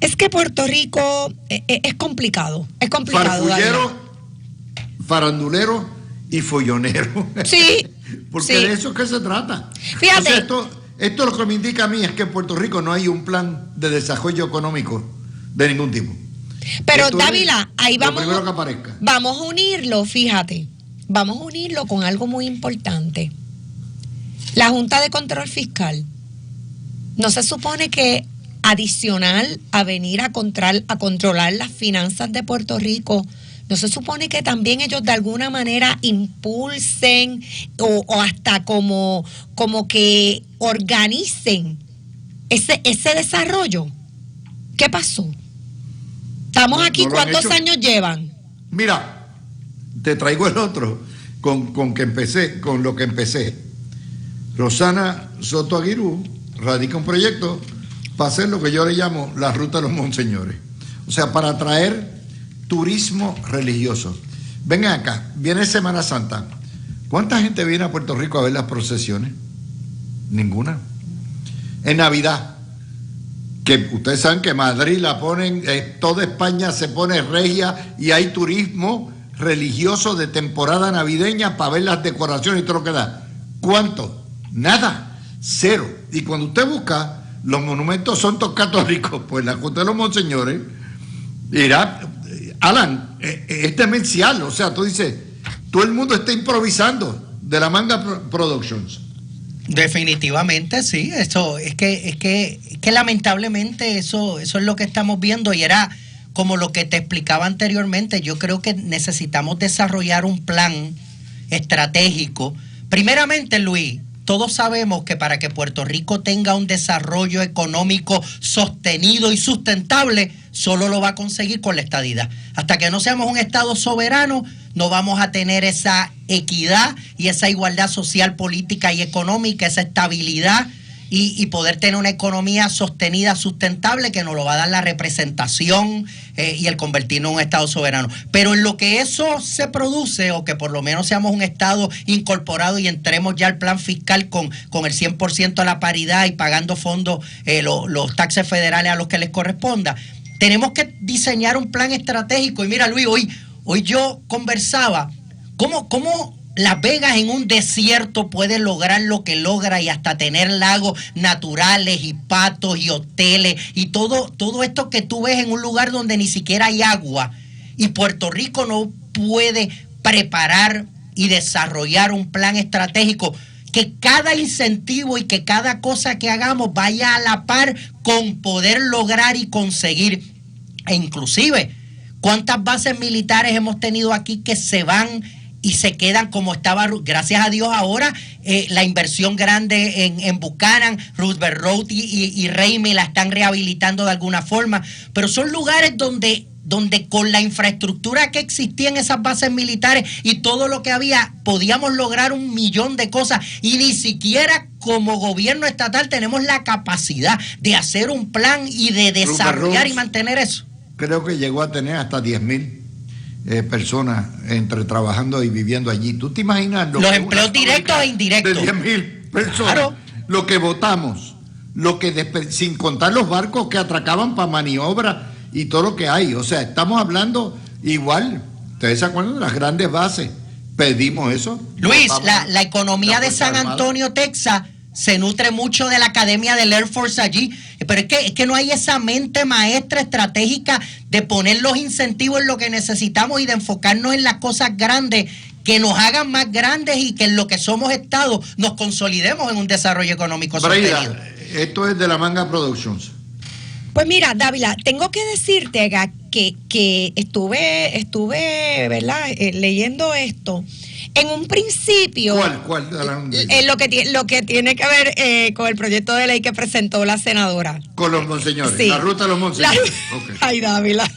es que Puerto Rico es complicado, Farfullero, farandulero y follonero. Sí. Porque sí. de eso es que se trata. Fíjate. O sea, esto lo que me indica a mí es que en Puerto Rico no hay un plan de desarrollo económico de ningún tipo. Pero Esto es Dávila, ahí lo vamos, primero que aparezca. vamos a unirlo, fíjate, vamos a unirlo con algo muy importante. La Junta de Control Fiscal, ¿no se supone que adicional a venir a controlar las finanzas de Puerto Rico, no se supone que también ellos de alguna manera impulsen o hasta como que organicen ese desarrollo? ¿Qué pasó? Estamos aquí, no lo han ¿cuántos hecho. años llevan? Mira, te traigo el otro con lo que empecé. Rosana Soto Aguirú radica un proyecto para hacer lo que yo le llamo la ruta de los monseñores. O sea, para atraer turismo religioso. Vengan acá, viene Semana Santa. ¿Cuánta gente viene a Puerto Rico a ver las procesiones? Ninguna. En Navidad, que ustedes saben que Madrid la ponen, toda España se pone regia y hay turismo religioso de temporada navideña para ver las decoraciones y todo lo que da. ¿Cuánto? Nada, cero. Y cuando usted busca, los monumentos son todos católicos, pues la Junta de los Monseñores, mira, Alan, es demencial. O sea, tú dices, todo el mundo está improvisando de la Manga Productions. Definitivamente sí, eso es que lamentablemente eso es lo que estamos viendo, y era como lo que te explicaba anteriormente. Yo creo que necesitamos desarrollar un plan estratégico. Primeramente, Luis, todos sabemos que para que Puerto Rico tenga un desarrollo económico sostenido y sustentable, solo lo va a conseguir con la estadidad. Hasta que no seamos un Estado soberano, no vamos a tener esa equidad y esa igualdad social, política y económica, esa estabilidad y poder tener una economía sostenida, sustentable, que nos lo va a dar la representación y el convertirnos en un Estado soberano. Pero en lo que eso se produce, o que por lo menos seamos un Estado incorporado y entremos ya al plan fiscal con el 100% a la paridad y pagando fondos, los taxes federales a los que les corresponda, tenemos que diseñar un plan estratégico. Y mira, Luis, hoy yo conversaba cómo Las Vegas en un desierto puede lograr lo que logra, y hasta tener lagos naturales y patos y hoteles y todo esto que tú ves en un lugar donde ni siquiera hay agua. Y Puerto Rico no puede preparar y desarrollar un plan estratégico, que cada incentivo y que cada cosa que hagamos vaya a la par con poder lograr y conseguir. E inclusive, ¿cuántas bases militares hemos tenido aquí que se van y se quedan como estaba? Gracias a Dios ahora la inversión grande en Buchanan, Roosevelt Road y Ramey la están rehabilitando de alguna forma, pero son lugares donde con la infraestructura que existía en esas bases militares y todo lo que había, podíamos lograr 1,000,000 de cosas, y ni siquiera como gobierno estatal tenemos la capacidad de hacer un plan y de desarrollar y mantener eso. Creo que llegó a tener hasta 10,000 personas entre trabajando y viviendo allí. ¿Tú te imaginas los empleos directos e indirectos? De 10,000 personas. Claro. Lo que votamos, sin contar los barcos que atracaban para maniobra y todo lo que hay. O sea, estamos hablando igual. ¿Ustedes se acuerdan de las grandes bases? Pedimos eso. Luis, la economía de San Antonio, Texas, se nutre mucho de la academia del Air Force allí, pero es que no hay esa mente maestra estratégica de poner los incentivos en lo que necesitamos y de enfocarnos en las cosas grandes que nos hagan más grandes, y que en lo que somos Estado nos consolidemos en un desarrollo económico sostenido. Esto es de la Manga Productions. Pues mira, Dávila, tengo que decirte que estuve, ¿verdad? Leyendo esto. En un principio, ¿Cuál? Lo que tiene que ver con el proyecto de ley que presentó la senadora. Con los monseñores, sí. La ruta de los monseñores. Okay. Ay, Dávila.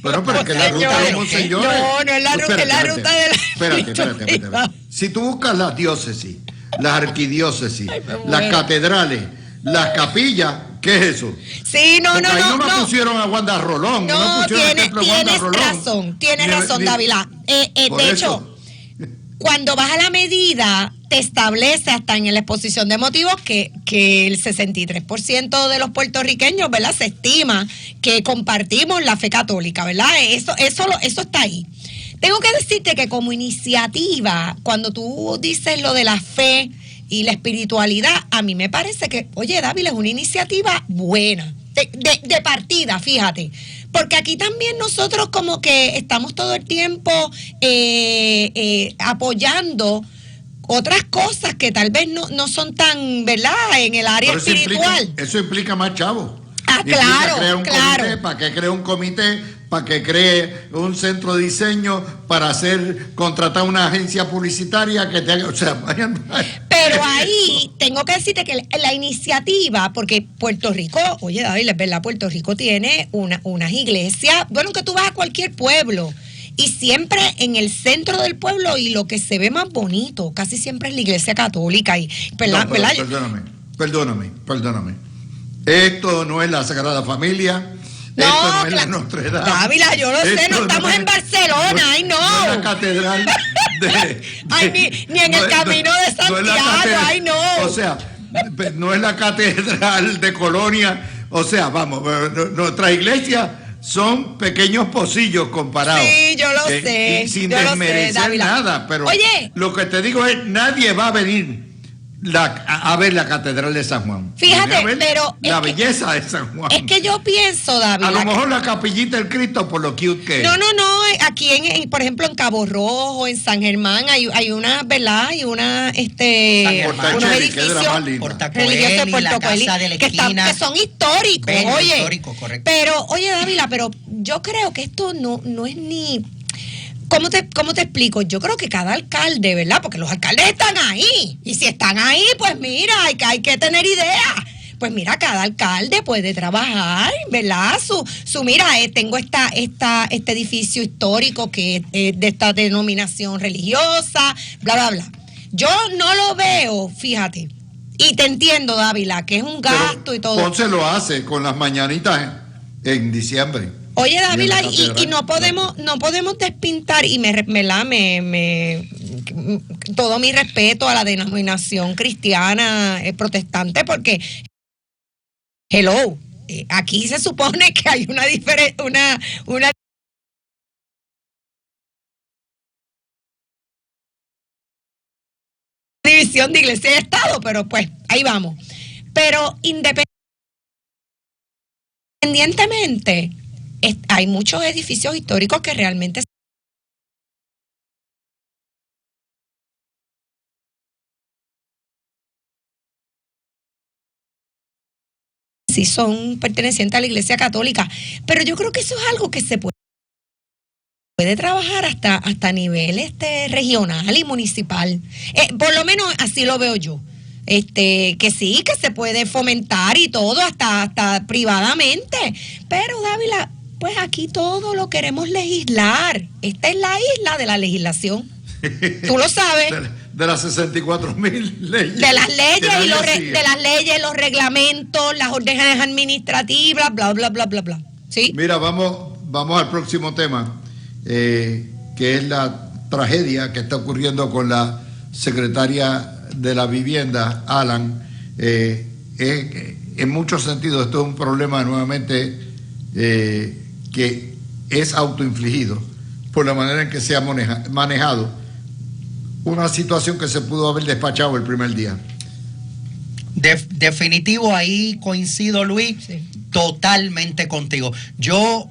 Bueno, pero es que la ruta de los monseñores. No es la ruta, es la ruta de la... Espérate. Si tú buscas las diócesis, las arquidiócesis, las catedrales, las capillas, ¿qué es eso? Sí, no. Ahí no me pusieron a Wanda Rolón. No, tienes razón, Dávila. De hecho, cuando vas a la medida, te establece hasta en la exposición de motivos que el 63% de los puertorriqueños, ¿verdad?, se estima que compartimos la fe católica, ¿verdad? Eso está ahí. Tengo que decirte que como iniciativa, cuando tú dices lo de la fe y la espiritualidad, a mí me parece que, oye, Dávila, es una iniciativa buena, de partida, fíjate, Porque aquí también nosotros como que estamos todo el tiempo apoyando otras cosas que tal vez no son tan, ¿verdad?, en el área Pero espiritual. Eso implica más chavos. Claro, crear un claro. comité, ¿para qué crea un comité? Para que cree un centro de diseño, para contratar una agencia publicitaria que te haga, o sea, vayan. Pero ahí tengo que decirte que la iniciativa, porque Puerto Rico, oye David, es verdad, Puerto Rico tiene unas iglesias, bueno, que tú vas a cualquier pueblo y siempre en el centro del pueblo y lo que se ve más bonito, casi siempre es la iglesia católica. Y, ¿verdad? Perdóname. Esto no es la Sagrada Familia. No, esto no es la Notre Dame. Dávila, yo lo sé, no estamos en Barcelona, ay no. No es la catedral de ay, ni en el camino de Santiago, ay no. O sea, no es la catedral de Colonia. O sea, vamos, nuestra iglesia son pequeños pocillos comparados. Sí, yo lo sé. Y sin yo desmerecer lo sé, nada, pero oye, lo que te digo es, nadie va a venir a ver la catedral de San Juan. Fíjate, pero la belleza de San Juan. Es que yo pienso, David. A lo mejor la capillita del Cristo por lo cute que es. No, aquí por ejemplo en Cabo Rojo, en San Germán hay una, ¿verdad? Hay una unos edificios religiosos de Puerto Coelho que son históricos, oye. Histórico, correcto. Pero oye, Dávila, pero yo creo que esto no es ni ¿Cómo te explico? Yo creo que cada alcalde, ¿verdad? Porque los alcaldes están ahí. Y si están ahí, pues mira, hay que tener idea. Pues mira, cada alcalde puede trabajar, ¿verdad? Mira, tengo este edificio histórico que es de esta denominación religiosa, bla, bla, bla. Yo no lo veo, fíjate. Y te entiendo, Dávila, que es un gasto y todo. Ponce lo hace con las mañanitas en diciembre. Oye, Dávila, y no podemos despintar, y todo mi respeto a la denominación cristiana protestante, porque hello, aquí se supone que hay una división de iglesia y Estado, pero pues ahí vamos. Pero independientemente, hay muchos edificios históricos que realmente sí son pertenecientes a la Iglesia Católica, pero yo creo que eso es algo que se puede trabajar hasta nivel regional y municipal. Por lo menos así lo veo yo. Que sí, que se puede fomentar y todo, hasta privadamente. Pero, Dávila, pues aquí todo lo queremos legislar. Esta es la isla de la legislación. Tú lo sabes. De las 64,000 leyes. De las leyes de las leyes, los reglamentos, las órdenes administrativas, bla, bla, bla, bla, bla. ¿Sí? Mira, vamos al próximo tema, que es la tragedia que está ocurriendo con la secretaria de la Vivienda, Alan. En muchos sentidos esto es un problema nuevamente que es autoinfligido por la manera en que se ha manejado una situación que se pudo haber despachado el primer día. Definitivo, ahí coincido, Luis, sí, totalmente contigo. Yo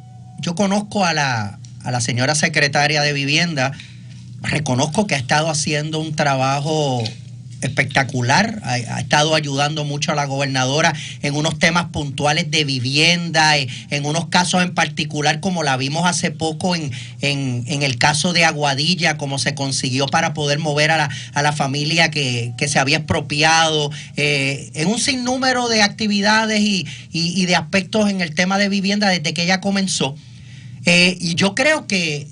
conozco a la señora secretaria de Vivienda, reconozco que ha estado haciendo un trabajo espectacular, ha estado ayudando mucho a la gobernadora en unos temas puntuales de vivienda, en unos casos en particular como la vimos hace poco en el caso de Aguadilla, como se consiguió para poder mover a la familia que se había expropiado, en un sinnúmero de actividades y de aspectos en el tema de vivienda desde que ella comenzó. Y yo creo que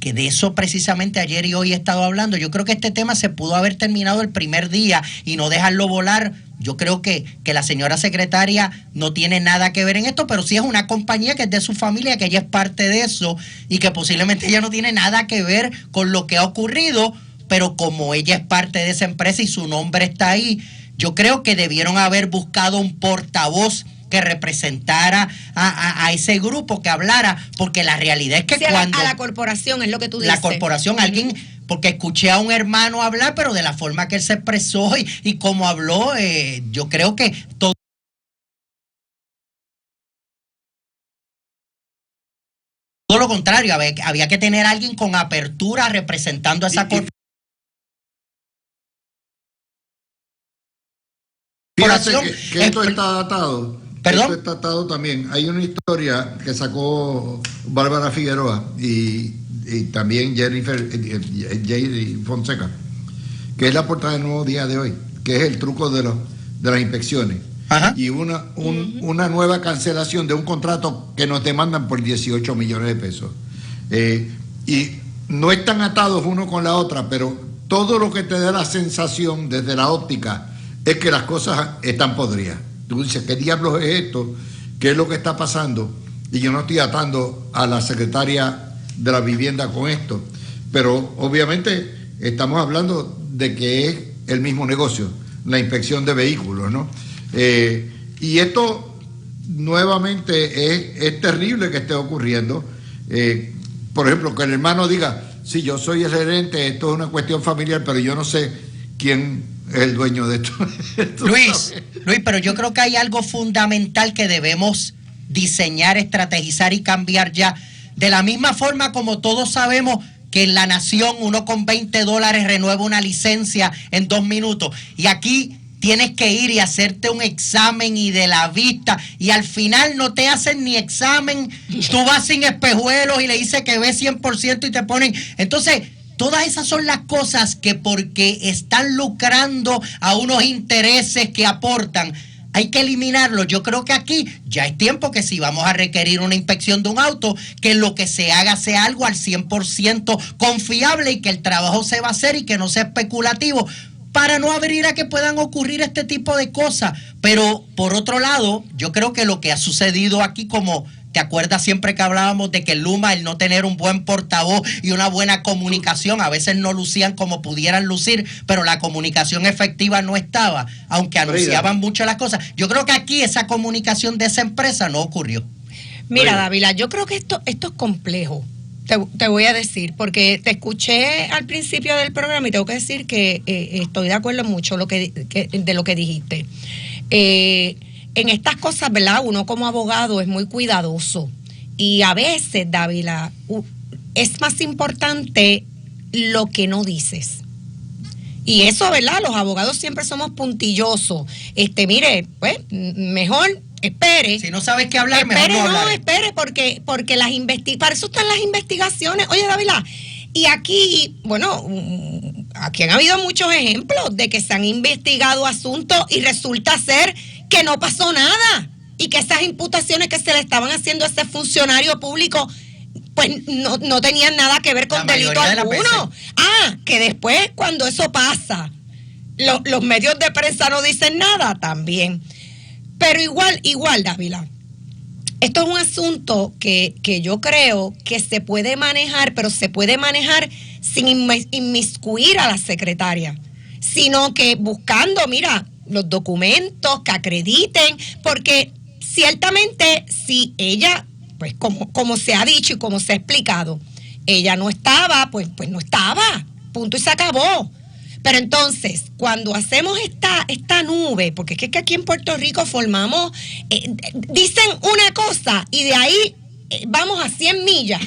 de eso precisamente ayer y hoy he estado hablando. Yo creo que este tema se pudo haber terminado el primer día y no dejarlo volar. Yo creo que la señora secretaria no tiene nada que ver en esto, pero sí es una compañía que es de su familia, que ella es parte de eso y que posiblemente ella no tiene nada que ver con lo que ha ocurrido, pero como ella es parte de esa empresa y su nombre está ahí, yo creo que debieron haber buscado un portavoz que representara a ese grupo, que hablara, porque la realidad es que cuando... A la corporación, es lo que tú dices. La corporación, alguien, porque escuché a un hermano hablar, pero de la forma que él se expresó y cómo habló, yo creo que todo lo contrario, había que tener a alguien con apertura representando a esa corporación. Fíjate que esto está datado. ¿Perdón? Esto está datado también. Hay una historia que sacó Bárbara Figueroa y también Jennifer J. Fonseca, que es la portada del Nuevo Día de hoy, que es el truco de las inspecciones. Ajá. Y una nueva cancelación de un contrato que nos demandan por 18 millones de pesos. Y no están atados uno con la otra, pero todo lo que te da la sensación desde la óptica es que las cosas están podridas. Tú dices, ¿qué diablos es esto? ¿Qué es lo que está pasando? Y yo no estoy atando a la secretaria de la vivienda con esto, pero obviamente estamos hablando de que es el mismo negocio, la inspección de vehículos, ¿no? Y esto nuevamente es terrible que esté ocurriendo. Por ejemplo, que el hermano diga, sí, yo soy el gerente, esto es una cuestión familiar, pero yo no sé quién es el dueño de esto. Luis, pero yo creo que hay algo fundamental que debemos diseñar, estrategizar y cambiar ya. De la misma forma como todos sabemos que en La Nación uno con $20 renueva una licencia en 2 minutos. Y aquí tienes que ir y hacerte un examen y de la vista. Y al final no te hacen ni examen. Tú vas sin espejuelos y le dices que ves 100% y te ponen... Entonces, todas esas son las cosas que porque están lucrando a unos intereses que aportan, hay que eliminarlos. Yo creo que aquí ya es tiempo que si vamos a requerir una inspección de un auto, que lo que se haga sea algo al 100% confiable y que el trabajo se va a hacer y que no sea especulativo, para no abrir a que puedan ocurrir este tipo de cosas. Pero por otro lado, yo creo que lo que ha sucedido aquí, como ¿te acuerdas siempre que hablábamos de que Luma, el no tener un buen portavoz y una buena comunicación, a veces no lucían como pudieran lucir, pero la comunicación efectiva no estaba, aunque anunciaban mucho las cosas? Yo creo que aquí esa comunicación de esa empresa no ocurrió. Mira, Dávila, yo creo que esto es complejo. Te voy a decir, porque te escuché al principio del programa y tengo que decir que estoy de acuerdo mucho de lo que dijiste. En estas cosas, ¿verdad? Uno como abogado es muy cuidadoso y a veces, Dávila, es más importante lo que no dices. Y eso, ¿verdad? Los abogados siempre somos puntillosos. Mire, pues, mejor espere. Si no sabes qué hablar, mejor no hablar. Espere, porque para eso están las investigaciones. Oye, Dávila, y aquí, bueno, aquí han habido muchos ejemplos de que se han investigado asuntos y resulta ser que no pasó nada y que esas imputaciones que se le estaban haciendo a ese funcionario público pues no tenían nada que ver con delito alguno. Que después cuando eso pasa los medios de prensa no dicen nada también. Pero igual, Dávila, esto es un asunto que yo creo que se puede manejar, pero se puede manejar sin inmiscuir a la secretaria, sino que buscando, mira, los documentos que acrediten, porque ciertamente si ella, pues como se ha dicho y como se ha explicado, ella no estaba, pues no estaba, punto y se acabó. Pero entonces, cuando hacemos esta nube, porque es que aquí en Puerto Rico formamos, dicen una cosa y de ahí vamos a 100 millas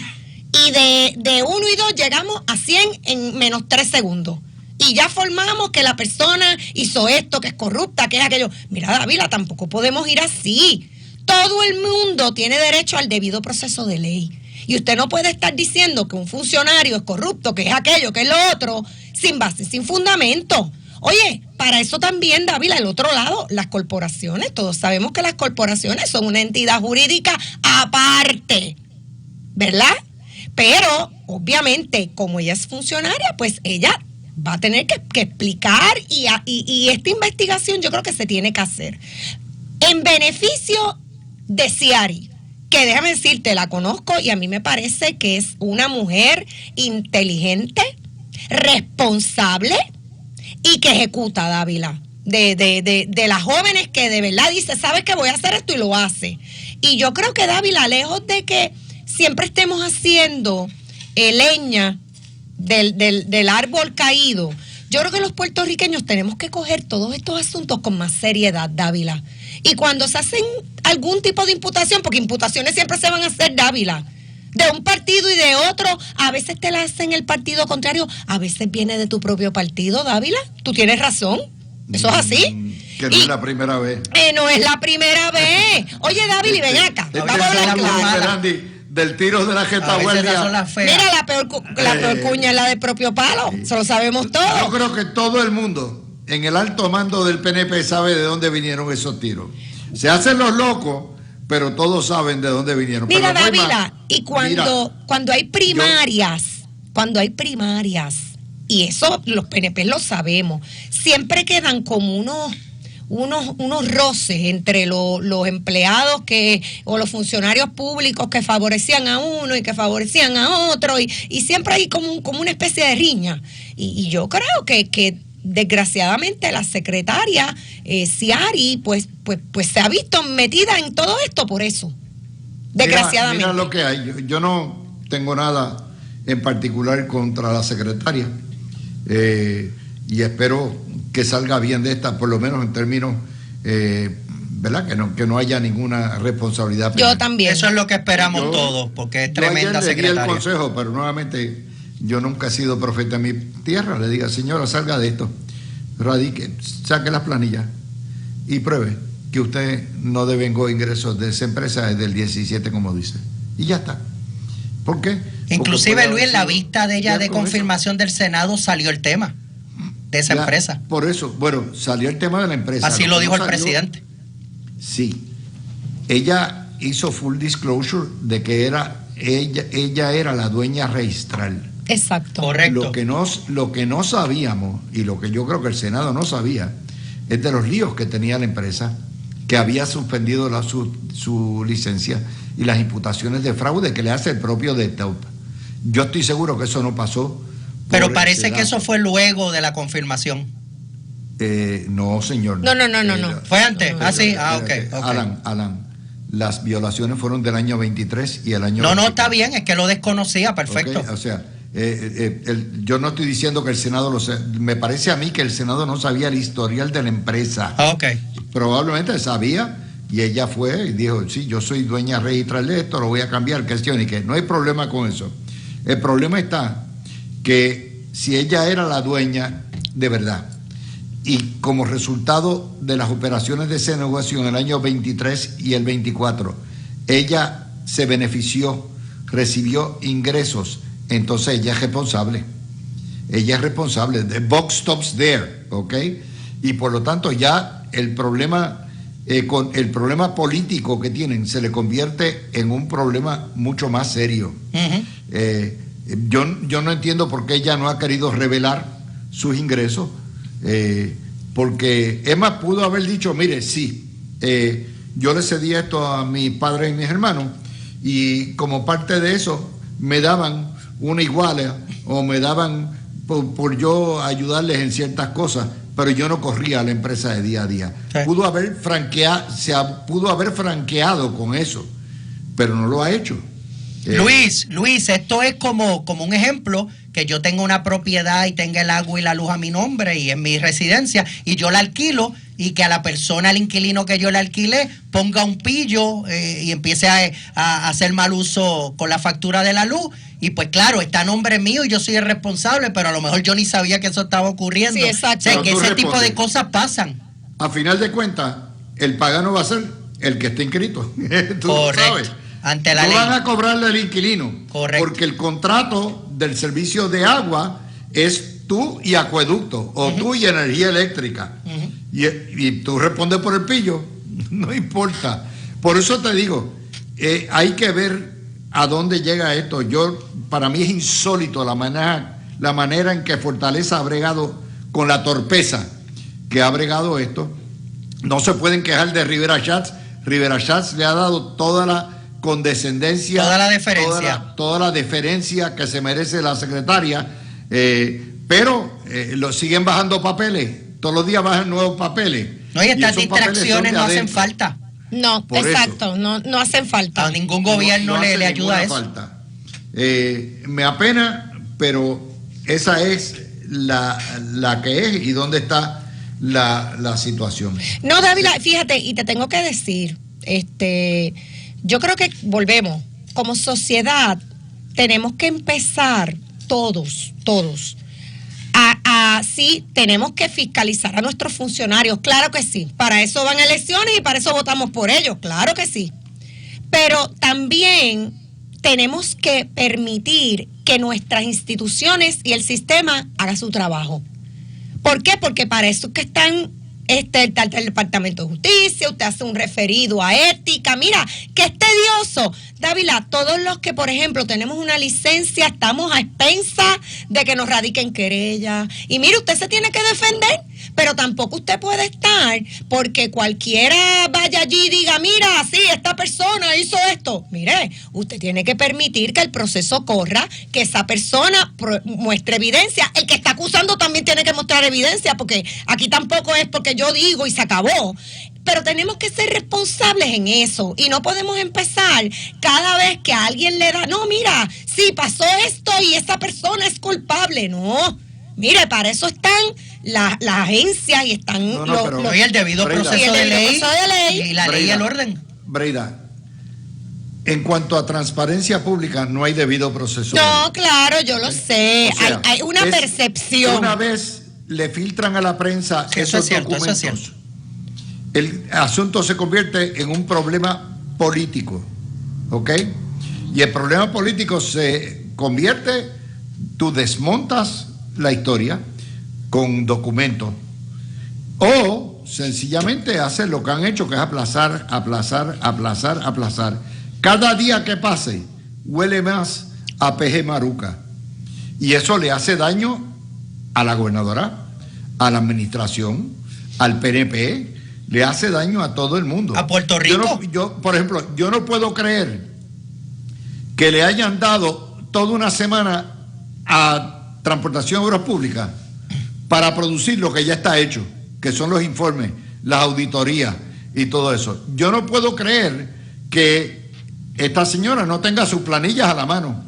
y de 1 y 2 llegamos a 100 en menos 3 segundos. Y ya formamos que la persona hizo esto, que es corrupta, que es aquello. Mira, Dávila, tampoco podemos ir así. Todo el mundo tiene derecho al debido proceso de ley. Y usted no puede estar diciendo que un funcionario es corrupto, que es aquello, que es lo otro, sin base, sin fundamento. Oye, para eso también, Dávila, el otro lado, las corporaciones. Todos sabemos que las corporaciones son una entidad jurídica aparte, ¿verdad? Pero, obviamente, como ella es funcionaria, pues ella va a tener que explicar y esta investigación yo creo que se tiene que hacer en beneficio de Ciari, que déjame decirte, la conozco y a mí me parece que es una mujer inteligente, responsable y que ejecuta, Dávila, de las jóvenes que de verdad dice, ¿sabes qué? Voy a hacer esto y lo hace. Y yo creo que, Dávila, lejos de que siempre estemos haciendo leña del árbol caído, yo creo que los puertorriqueños tenemos que coger todos estos asuntos con más seriedad, Dávila. Y cuando se hacen algún tipo de imputación, porque imputaciones siempre se van a hacer, Dávila, de un partido y de otro. A veces te la hacen el partido contrario, a veces viene de tu propio partido, Dávila. Tú tienes razón, eso es así. Que no es la primera vez. No es la primera vez. Oye, Dávila, y ven acá. Vamos a hablar claro. Del tiro de la jeta guardia. Mira, la peor cuña es la del propio palo. Eso lo sabemos todos. Yo creo que todo el mundo en el alto mando del PNP sabe de dónde vinieron esos tiros. Se hacen los locos, pero todos saben de dónde vinieron. Mira, Dávila, y cuando hay primarias, y eso los PNP lo sabemos, siempre quedan como unos roces entre los empleados o los funcionarios públicos que favorecían a uno y que favorecían a otro, y siempre hay como una especie de riña. Y yo creo que desgraciadamente la secretaria Ciari pues se ha visto metida en todo esto por eso, desgraciadamente. Mira lo que hay. Yo no tengo nada en particular contra la secretaria, y espero que salga bien de esta, por lo menos en términos, ¿verdad? Que no haya ninguna responsabilidad penal. Yo también. Eso es lo que esperamos todos, porque es tremenda secretaria. Yo ayer le di el consejo, pero nuevamente yo nunca he sido profeta en mi tierra. Le diga, señora, salga de esto, radique, saque las planillas y pruebe que usted no devengó ingresos de esa empresa desde el 17, como dice. Y ya está. ¿Por qué? Inclusive, Luis, en la vista de ella de confirmación del Senado salió el tema de esa empresa. Por eso, bueno, salió el tema de la empresa. Así lo dijo el presidente. Sí. Ella hizo full disclosure de que ella era la dueña registral. Exacto. Correcto. Lo que no sabíamos, y lo que yo creo que el Senado no sabía, es de los líos que tenía la empresa, que había suspendido su licencia y las imputaciones de fraude que le hace el propio DETOP. Yo estoy seguro que eso no pasó. Pero parece que eso fue luego de la confirmación. No, señor. No. ¿Fue antes? Okay. Alan, las violaciones fueron del año 23 y el año... No, está bien, es que lo desconocía, perfecto. Okay, o sea, yo no estoy diciendo que el Senado lo sepa. Me parece a mí que el Senado no sabía el historial de la empresa. Probablemente sabía, y ella fue y dijo, sí, yo soy dueña registral de esto, lo voy a cambiar, cuestión, y que no hay problema con eso. El problema está que si ella era la dueña de verdad, y como resultado de las operaciones de esa negociación el año 23 y el 24, ella se benefició, recibió ingresos, entonces ella es responsable. Ella es responsable. The buck stops there, ¿ok? Y por lo tanto ya el problema, con el problema político que tienen, se le convierte en un problema mucho más serio. Yo no entiendo por qué ella no ha querido revelar sus ingresos, porque Emma pudo haber dicho, mire, sí, yo le cedí esto a mi padre y mis hermanos, y como parte de eso me daban una iguala o me daban por yo ayudarles en ciertas cosas, pero yo no corría a la empresa de día a día. Sí. Pudo haber franqueado con eso, pero no lo ha hecho. Luis, esto es como un ejemplo, que yo tengo una propiedad y tenga el agua y la luz a mi nombre y en mi residencia, y yo la alquilo, y que a la persona, al inquilino que yo le alquilé, ponga un pillo y empiece a hacer mal uso con la factura de la luz. Y pues claro, está a nombre mío y yo soy el responsable, pero a lo mejor yo ni sabía que eso estaba ocurriendo. Sí, exacto. O sea, que ese tipo de cosas pasan. A final de cuentas, el pagano va a ser el que esté inscrito. Tú Correcto. Sabes. Ante la ley. No van a cobrarle al inquilino. Correcto. Porque el contrato del servicio de agua es tú y acueducto, o tú y energía eléctrica. Y tú respondes por el pillo, no importa. Por eso te digo, hay que ver a dónde llega esto. Para mí es insólito la manera en que Fortaleza ha bregado con la torpeza que ha bregado esto. No se pueden quejar de Rivera Schatz. Rivera Schatz le ha dado toda la condescendencia, toda la deferencia, toda la deferencia que se merece la secretaria, pero lo siguen bajando papeles. Todos los días bajan nuevos papeles. No, y estas distracciones no hacen falta. No, por exacto, no hacen falta. A ningún gobierno no le ayuda a eso. Falta. Me apena, pero esa es la que es y dónde está la situación. No, Dávila, fíjate, y te tengo que decir, yo creo que volvemos como sociedad tenemos que empezar todos, sí, tenemos que fiscalizar a nuestros funcionarios, claro que sí, para eso van a elecciones y para eso votamos por ellos, claro que sí, pero también tenemos que permitir que nuestras instituciones y el sistema haga su trabajo. ¿Por qué? Porque para eso es que están el Departamento de Justicia, usted hace un referido a ética, mira, que es tedioso. Dávila, todos los que, por ejemplo, tenemos una licencia, estamos a expensas de que nos radiquen querella. Y mire, usted se tiene que defender, pero tampoco usted puede estar porque cualquiera vaya allí y diga, mira, sí, esta persona hizo esto. Mire, usted tiene que permitir que el proceso corra, que esa persona muestre evidencia. El que está acusando también tiene que mostrar evidencia, porque aquí tampoco es porque yo digo y se acabó. Pero tenemos que ser responsables en eso y no podemos empezar cada vez que a alguien le da, no, mira, sí, pasó esto y esa persona es culpable. No, mire, para eso están las agencias y están y el debido proceso de ley y la ley y el orden. Breida, en cuanto a transparencia pública, no hay debido proceso. No, claro, yo lo sé. O sea, hay una percepción. Una vez le filtran a la prensa esos documentos, el asunto se convierte en un problema político, ¿ok? Y el problema político se convierte, tú desmontas la historia con documentos o sencillamente haces lo que han hecho, que es aplazar. Cada día que pase huele más a peje maruca y eso le hace daño a la gobernadora, a la administración, al PNP, le hace daño a todo el mundo. ¿A Puerto Rico? Por ejemplo, yo no puedo creer que le hayan dado toda una semana a Transportación Obras Públicas para producir lo que ya está hecho, que son los informes, las auditorías y todo eso. Yo no puedo creer que esta señora no tenga sus planillas a la mano,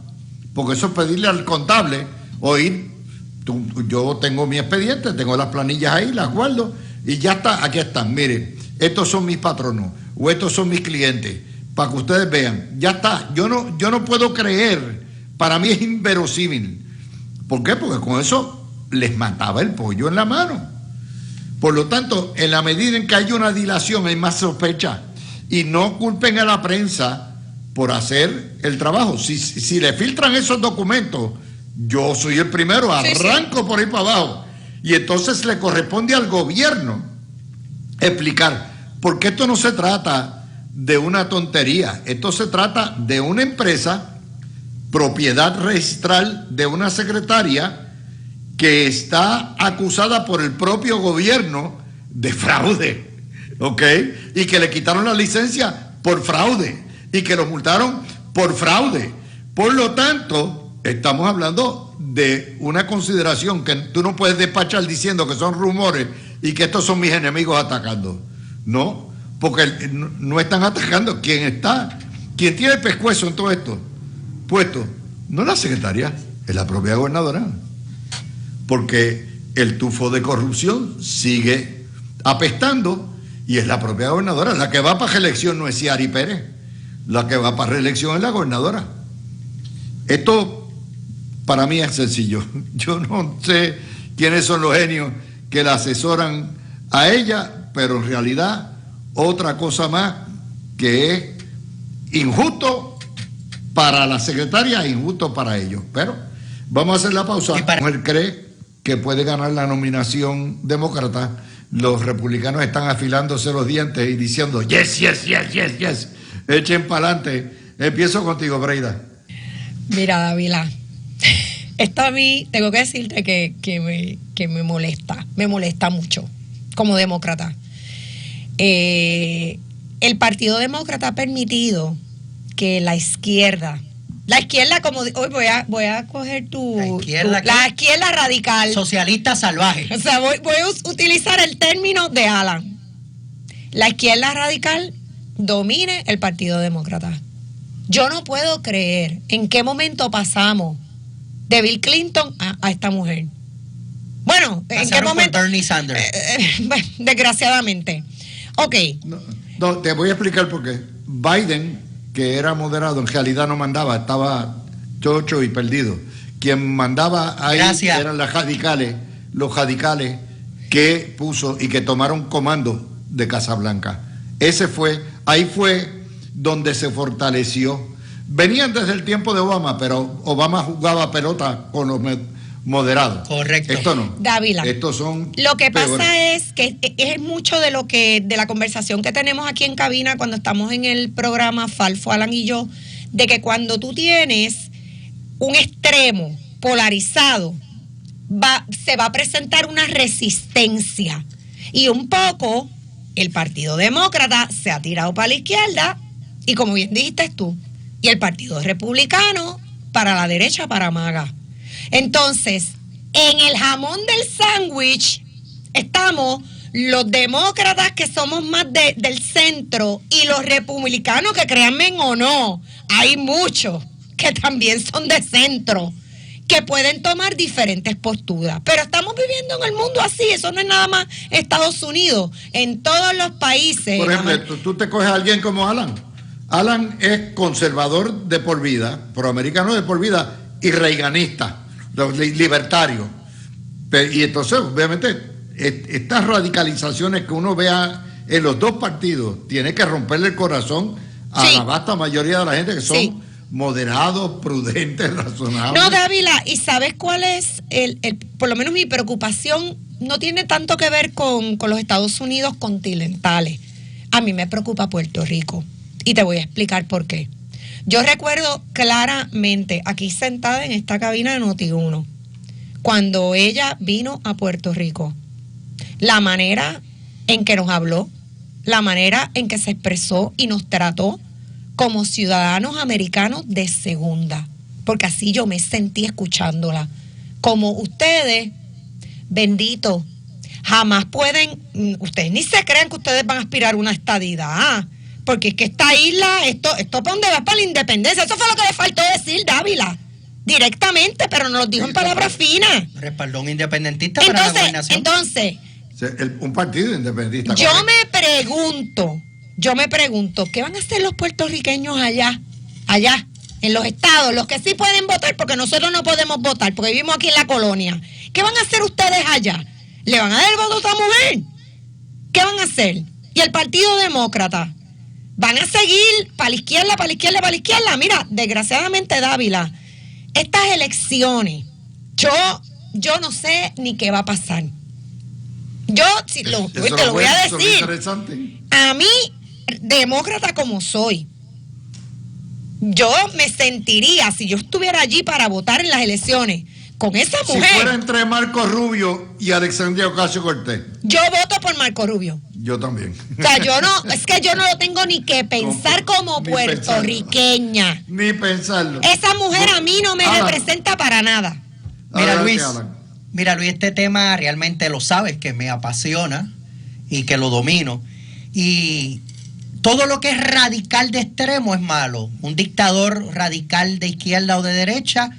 porque eso es pedirle al contable o ir, yo tengo mi expediente, tengo las planillas ahí, las guardo y ya está, aquí están, mire, estos son mis patronos o estos son mis clientes, para que ustedes vean, ya está. Yo no puedo creer, para mí es inverosímil. ¿Por qué? Porque con eso les mataba el pollo en la mano. Por lo tanto, en la medida en que hay una dilación hay más sospecha y no culpen a la prensa por hacer el trabajo. Si le filtran esos documentos, yo soy el primero, arranco por ahí para abajo. Y entonces le corresponde al gobierno explicar, porque esto no se trata de una tontería, esto se trata de una empresa, propiedad registral de una secretaria que está acusada por el propio gobierno de fraude, ¿ok? Y que le quitaron la licencia por fraude y que lo multaron por fraude. Por lo tanto, estamos hablando de una consideración que tú no puedes despachar diciendo que son rumores y que estos son mis enemigos atacando. No, porque no están atacando. Quien tiene el pescuezo en todo esto puesto, no la secretaria, es la propia gobernadora. Porque el tufo de corrupción sigue apestando y es la propia gobernadora. La que va para reelección no es Ciari Pérez, la que va para reelección es la gobernadora. Esto para mí es sencillo. Yo no sé quiénes son los genios que la asesoran a ella, pero en realidad otra cosa más que es injusto para la secretaria e injusto para ellos. Pero vamos a hacer la pausa. La mujer cree que puede ganar la nominación demócrata. Los republicanos están afilándose los dientes y diciendo yes. Echen para adelante. Empiezo contigo, Breida. Mira, Dávila, esto a mí, tengo que decirte que me molesta mucho como demócrata. El Partido Demócrata ha permitido que la izquierda como hoy voy a coger la izquierda radical, socialista salvaje. O sea, voy a utilizar el término de Alan. La izquierda radical domine el Partido Demócrata. Yo no puedo creer en qué momento pasamos de Bill Clinton a esta mujer. Bueno, ¿en qué momento? Por Bernie Sanders. Desgraciadamente. Ok. No, te voy a explicar por qué. Biden que era moderado, en realidad no mandaba, estaba chocho y perdido. Quien mandaba ahí eran los radicales que puso y que tomaron comando de Casablanca. Ahí fue donde se fortaleció. Venían desde el tiempo de Obama, pero Obama jugaba pelota con los moderados. Correcto. Esto no. Dávila. Estos son lo que peores. pasa es que es mucho de la conversación que tenemos aquí en cabina cuando estamos en el programa Falfo, Alan y yo, de que cuando tú tienes un extremo polarizado, se va a presentar una resistencia. Y un poco el Partido Demócrata se ha tirado para la izquierda y, como bien dijiste tú, y el Partido Republicano para la derecha, para MAGA. Entonces, en el jamón del sándwich estamos los demócratas, que somos más del centro, y los republicanos, que créanme o no, hay muchos que también son de centro, que pueden tomar diferentes posturas. Pero estamos viviendo en el mundo así, eso no es nada más Estados Unidos, en todos los países. Por ejemplo, tú te coges a alguien como Alan. Alan es conservador de por vida, proamericano de por vida y reiganista, libertario. Y entonces, obviamente, estas radicalizaciones que uno vea en los dos partidos, tiene que romperle el corazón a la vasta mayoría de la gente que son moderados, prudentes, razonables. No, Dávila, ¿y sabes cuál es por lo menos mi preocupación? No tiene tanto que ver con los Estados Unidos continentales. A mí me preocupa Puerto Rico. Y te voy a explicar por qué. Yo recuerdo claramente, aquí sentada en esta cabina de Noti1, cuando ella vino a Puerto Rico, la manera en que nos habló, la manera en que se expresó y nos trató como ciudadanos americanos de segunda, porque así yo me sentí escuchándola. Como ustedes, bendito, jamás pueden, ustedes ni se crean que ustedes van a aspirar a una estadidad, porque es que esta isla, esto para dónde va, para la independencia. Eso fue lo que le faltó decir, Dávila, directamente, pero nos lo dijo en palabras finas. Respaldó un independentista para la gobernación. Entonces, un partido independentista. Yo me pregunto, ¿qué van a hacer los puertorriqueños allá, en los estados, los que sí pueden votar, porque nosotros no podemos votar, porque vivimos aquí en la colonia? ¿Qué van a hacer ustedes allá? ¿Le van a dar el voto a esta mujer? ¿Qué van a hacer? Y el Partido Demócrata, ¿van a seguir para la izquierda, para la izquierda, para la izquierda? Mira, desgraciadamente, Dávila, estas elecciones, yo no sé ni qué va a pasar. Yo te lo voy a decir. A mí, demócrata como soy, yo me sentiría, si yo estuviera allí para votar en las elecciones, con esa mujer. Si fuera entre Marco Rubio y Alexandria Ocasio-Cortez. Yo voto por Marco Rubio. Yo también. O sea, es que yo no lo tengo ni que pensar como puertorriqueña. Ni pensarlo. Esa mujer a mí no me representa para nada. Mira, Luis, este tema realmente lo sabes que me apasiona y que lo domino. Y todo lo que es radical de extremo es malo. Un dictador radical de izquierda o de derecha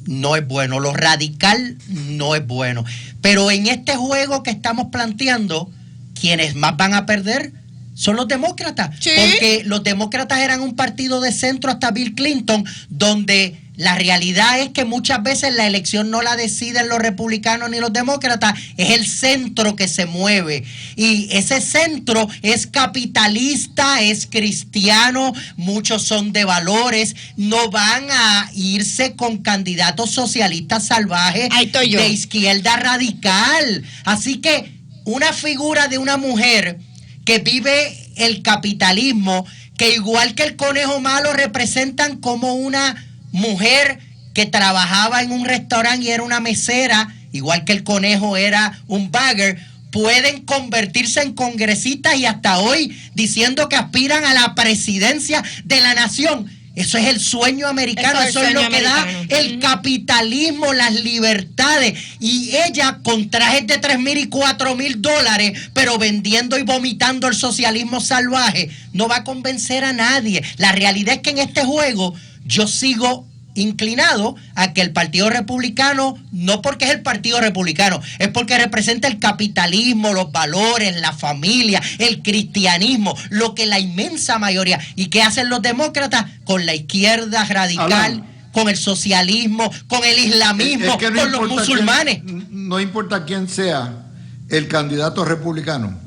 no es bueno. Lo radical no es bueno. Pero en este juego que estamos planteando, quienes más van a perder son los demócratas. ¿Sí? Porque los demócratas eran un partido de centro hasta Bill Clinton, donde la realidad es que muchas veces la elección no la deciden los republicanos ni los demócratas, es el centro que se mueve. Y ese centro es capitalista, es cristiano, muchos son de valores, no van a irse con candidatos socialistas salvajes de izquierda radical. Así que una figura de una mujer que vive el capitalismo, que igual que el conejo malo representan como una mujer que trabajaba en un restaurante y era una mesera, igual que el conejo era un bagger, pueden convertirse en congresistas y hasta hoy diciendo que aspiran a la presidencia de la nación. Eso es el sueño americano, eso es lo que da el capitalismo, las libertades. Y ella con trajes de $3,000 y $4,000, pero vendiendo y vomitando el socialismo salvaje, no va a convencer a nadie. La realidad es que en este juego yo sigo inclinado a que el Partido Republicano, no porque es el Partido Republicano, es porque representa el capitalismo, los valores, la familia, el cristianismo, lo que la inmensa mayoría. ¿Y qué hacen los demócratas? Con la izquierda radical, con el socialismo, con el islamismo, que no con los musulmanes. No importa quién sea el candidato republicano,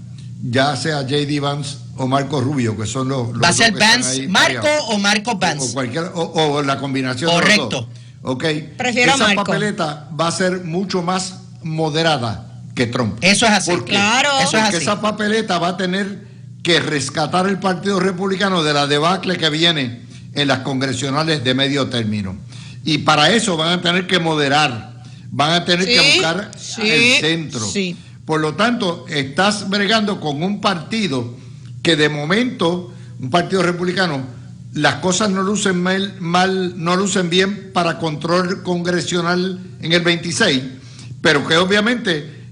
ya sea J.D. Vance o Marco Rubio, que son los ¿Va a ser Vance Marco o Marco Vance? O la combinación. Correcto. De los dos. Okay. Prefiero Esa Marco. papeleta va a ser mucho más moderada que Trump. Eso es así. Claro. Eso es Porque así. esa papeleta va a tener que rescatar el Partido Republicano de la debacle que viene en las congresionales de medio término. Y para eso van a tener que moderar, van a tener que buscar el centro. Sí. Por lo tanto, estás bregando con un partido que de momento, un partido republicano, las cosas no lucen no lucen bien para control congresional en el 26, pero que obviamente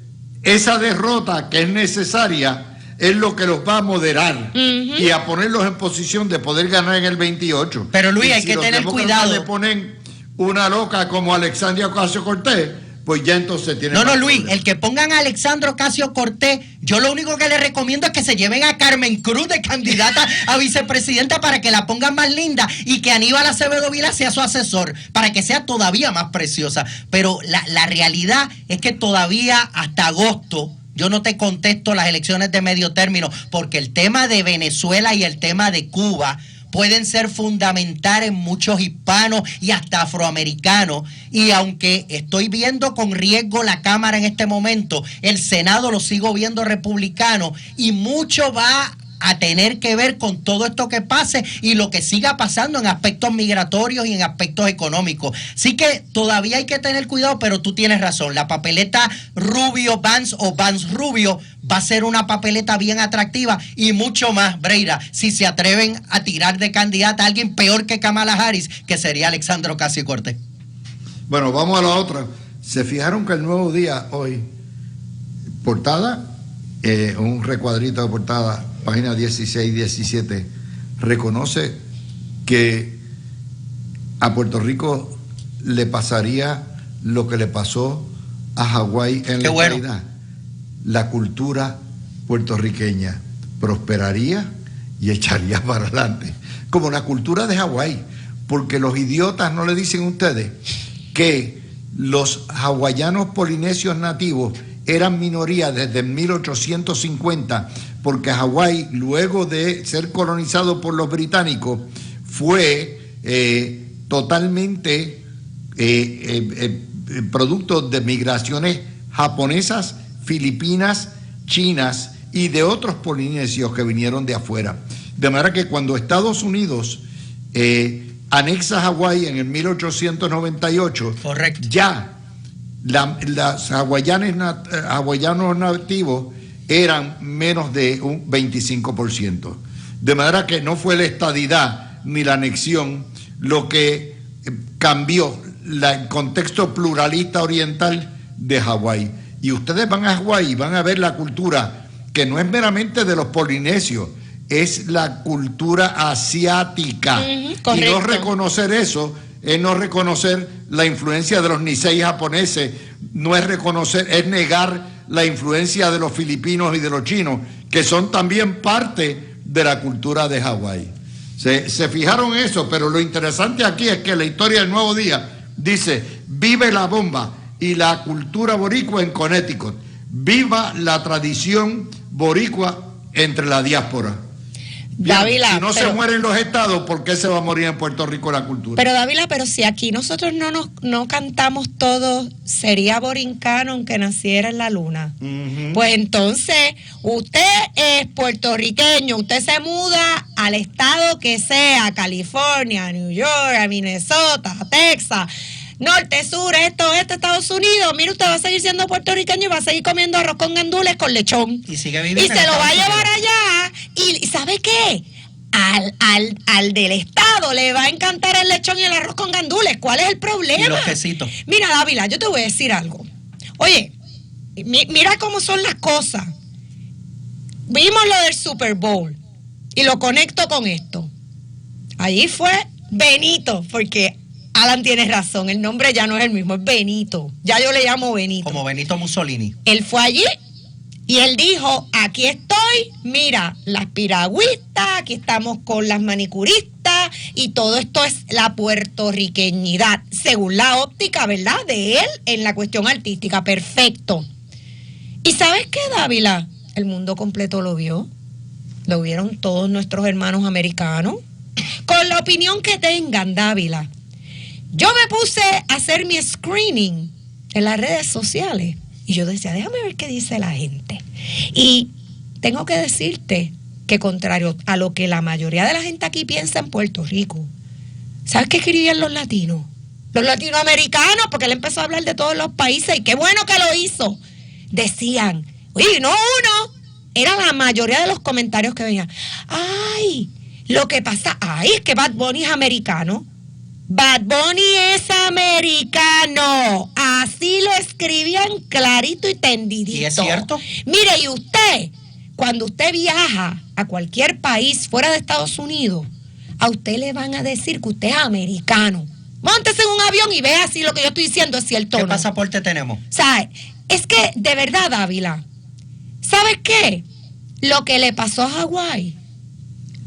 esa derrota que es necesaria es lo que los va a moderar y a ponerlos en posición de poder ganar en el 28. Pero Luis, y hay si que los tener demócratas cuidado. le ponen una loca como Alexandria Ocasio-Cortez, pues ya entonces tiene. No, Luis, el que pongan a Alexandra Ocasio-Cortez, yo lo único que le recomiendo es que se lleven a Carmen Cruz de candidata a vicepresidenta para que la pongan más linda y que Aníbal Acevedo Vilá sea su asesor para que sea todavía más preciosa. Pero la realidad es que todavía hasta agosto yo no te contesto las elecciones de medio término porque el tema de Venezuela y el tema de Cuba pueden ser fundamentales en muchos hispanos y hasta afroamericanos. Y aunque estoy viendo con riesgo la Cámara en este momento, el Senado lo sigo viendo republicano y mucho va a tener que ver con todo esto que pase y lo que siga pasando en aspectos migratorios y en aspectos económicos. Así que todavía hay que tener cuidado, pero tú tienes razón. La papeleta Rubio-Vance o Vance-Rubio va a ser una papeleta bien atractiva y mucho más, Breira, si se atreven a tirar de candidata a alguien peor que Kamala Harris, que sería Alexandra Ocasio-Cortez. Bueno, vamos a la otra. Se fijaron que el Nuevo Día hoy, portada, un recuadrito de portada, página 16 y 17, reconoce que a Puerto Rico le pasaría lo que le pasó a Hawái en la actualidad. La cultura puertorriqueña prosperaría y echaría para adelante, como la cultura de Hawái, porque los idiotas no le dicen a ustedes que los hawaianos polinesios nativos eran minoría desde 1850, porque Hawái, luego de ser colonizado por los británicos, fue totalmente producto de migraciones japonesas, filipinas, chinas y de otros polinesios que vinieron de afuera. De manera que cuando Estados Unidos anexa Hawái en el 1898, correcto, ya los hawaianos nativos eran menos de un 25%. De manera que no fue la estadidad ni la anexión lo que cambió el contexto pluralista oriental de Hawái. Y ustedes van a Hawái y van a ver la cultura que no es meramente de los polinesios, es la cultura asiática. Y no reconocer eso es no reconocer la influencia de los Nisei japoneses, no es reconocer, es negar la influencia de los filipinos y de los chinos, que son también parte de la cultura de Hawái. Se fijaron eso, pero lo interesante aquí es que la historia del Nuevo Día dice: vive la bomba y la cultura boricua en Connecticut, viva la tradición boricua entre la diáspora. Bien, Dávila, si no se mueren los estados, ¿por qué se va a morir en Puerto Rico la cultura? Pero Dávila, pero si aquí nosotros no cantamos todos, sería borincano aunque naciera en la luna. Pues entonces, usted es puertorriqueño, usted se muda al estado que sea, California, New York, Minnesota, Texas, norte, sur, este, Estados Unidos. Mire, usted va a seguir siendo puertorriqueño y va a seguir comiendo arroz con gandules con lechón. Y sigue viviendo. Y se lo va a llevar allá. Y ¿sabe qué? Al del estado le va a encantar el lechón y el arroz con gandules. ¿Cuál es el problema? Y los quesitos. Mira, Dávila, yo te voy a decir algo. Oye, mira cómo son las cosas. Vimos lo del Super Bowl y lo conecto con esto. Allí fue Benito, porque Alan tiene razón, el nombre ya no es el mismo, es Benito. Ya yo le llamo Benito. Como Benito Mussolini. Él fue allí y él dijo, aquí estoy, mira, las piragüistas, aquí estamos con las manicuristas y todo esto es la puertorriqueñidad, según la óptica, ¿verdad?, de él en la cuestión artística. Perfecto. ¿Y sabes qué, Dávila? El mundo completo lo vio. Lo vieron todos nuestros hermanos americanos. Con la opinión que tengan, Dávila. Yo me puse a hacer mi screening en las redes sociales y yo decía, déjame ver qué dice la gente. Y tengo que decirte que contrario a lo que la mayoría de la gente aquí piensa en Puerto Rico, ¿sabes qué escribían los latinos? Los latinoamericanos, porque él empezó a hablar de todos los países y qué bueno que lo hizo. Decían, oye, no uno, era la mayoría de los comentarios que venían. Ay, lo que pasa, es que Bad Bunny es americano. Bad Bunny es americano. Así lo escribían clarito y tendidito. ¿Y es cierto? Mire, y usted, cuando usted viaja a cualquier país fuera de Estados Unidos, a usted le van a decir que usted es americano. Móntese en un avión y vea si lo que yo estoy diciendo es cierto o no. ¿Qué pasaporte tenemos? ¿Sabe? Es que, de verdad, Dávila, ¿sabes qué? Lo que le pasó a Hawái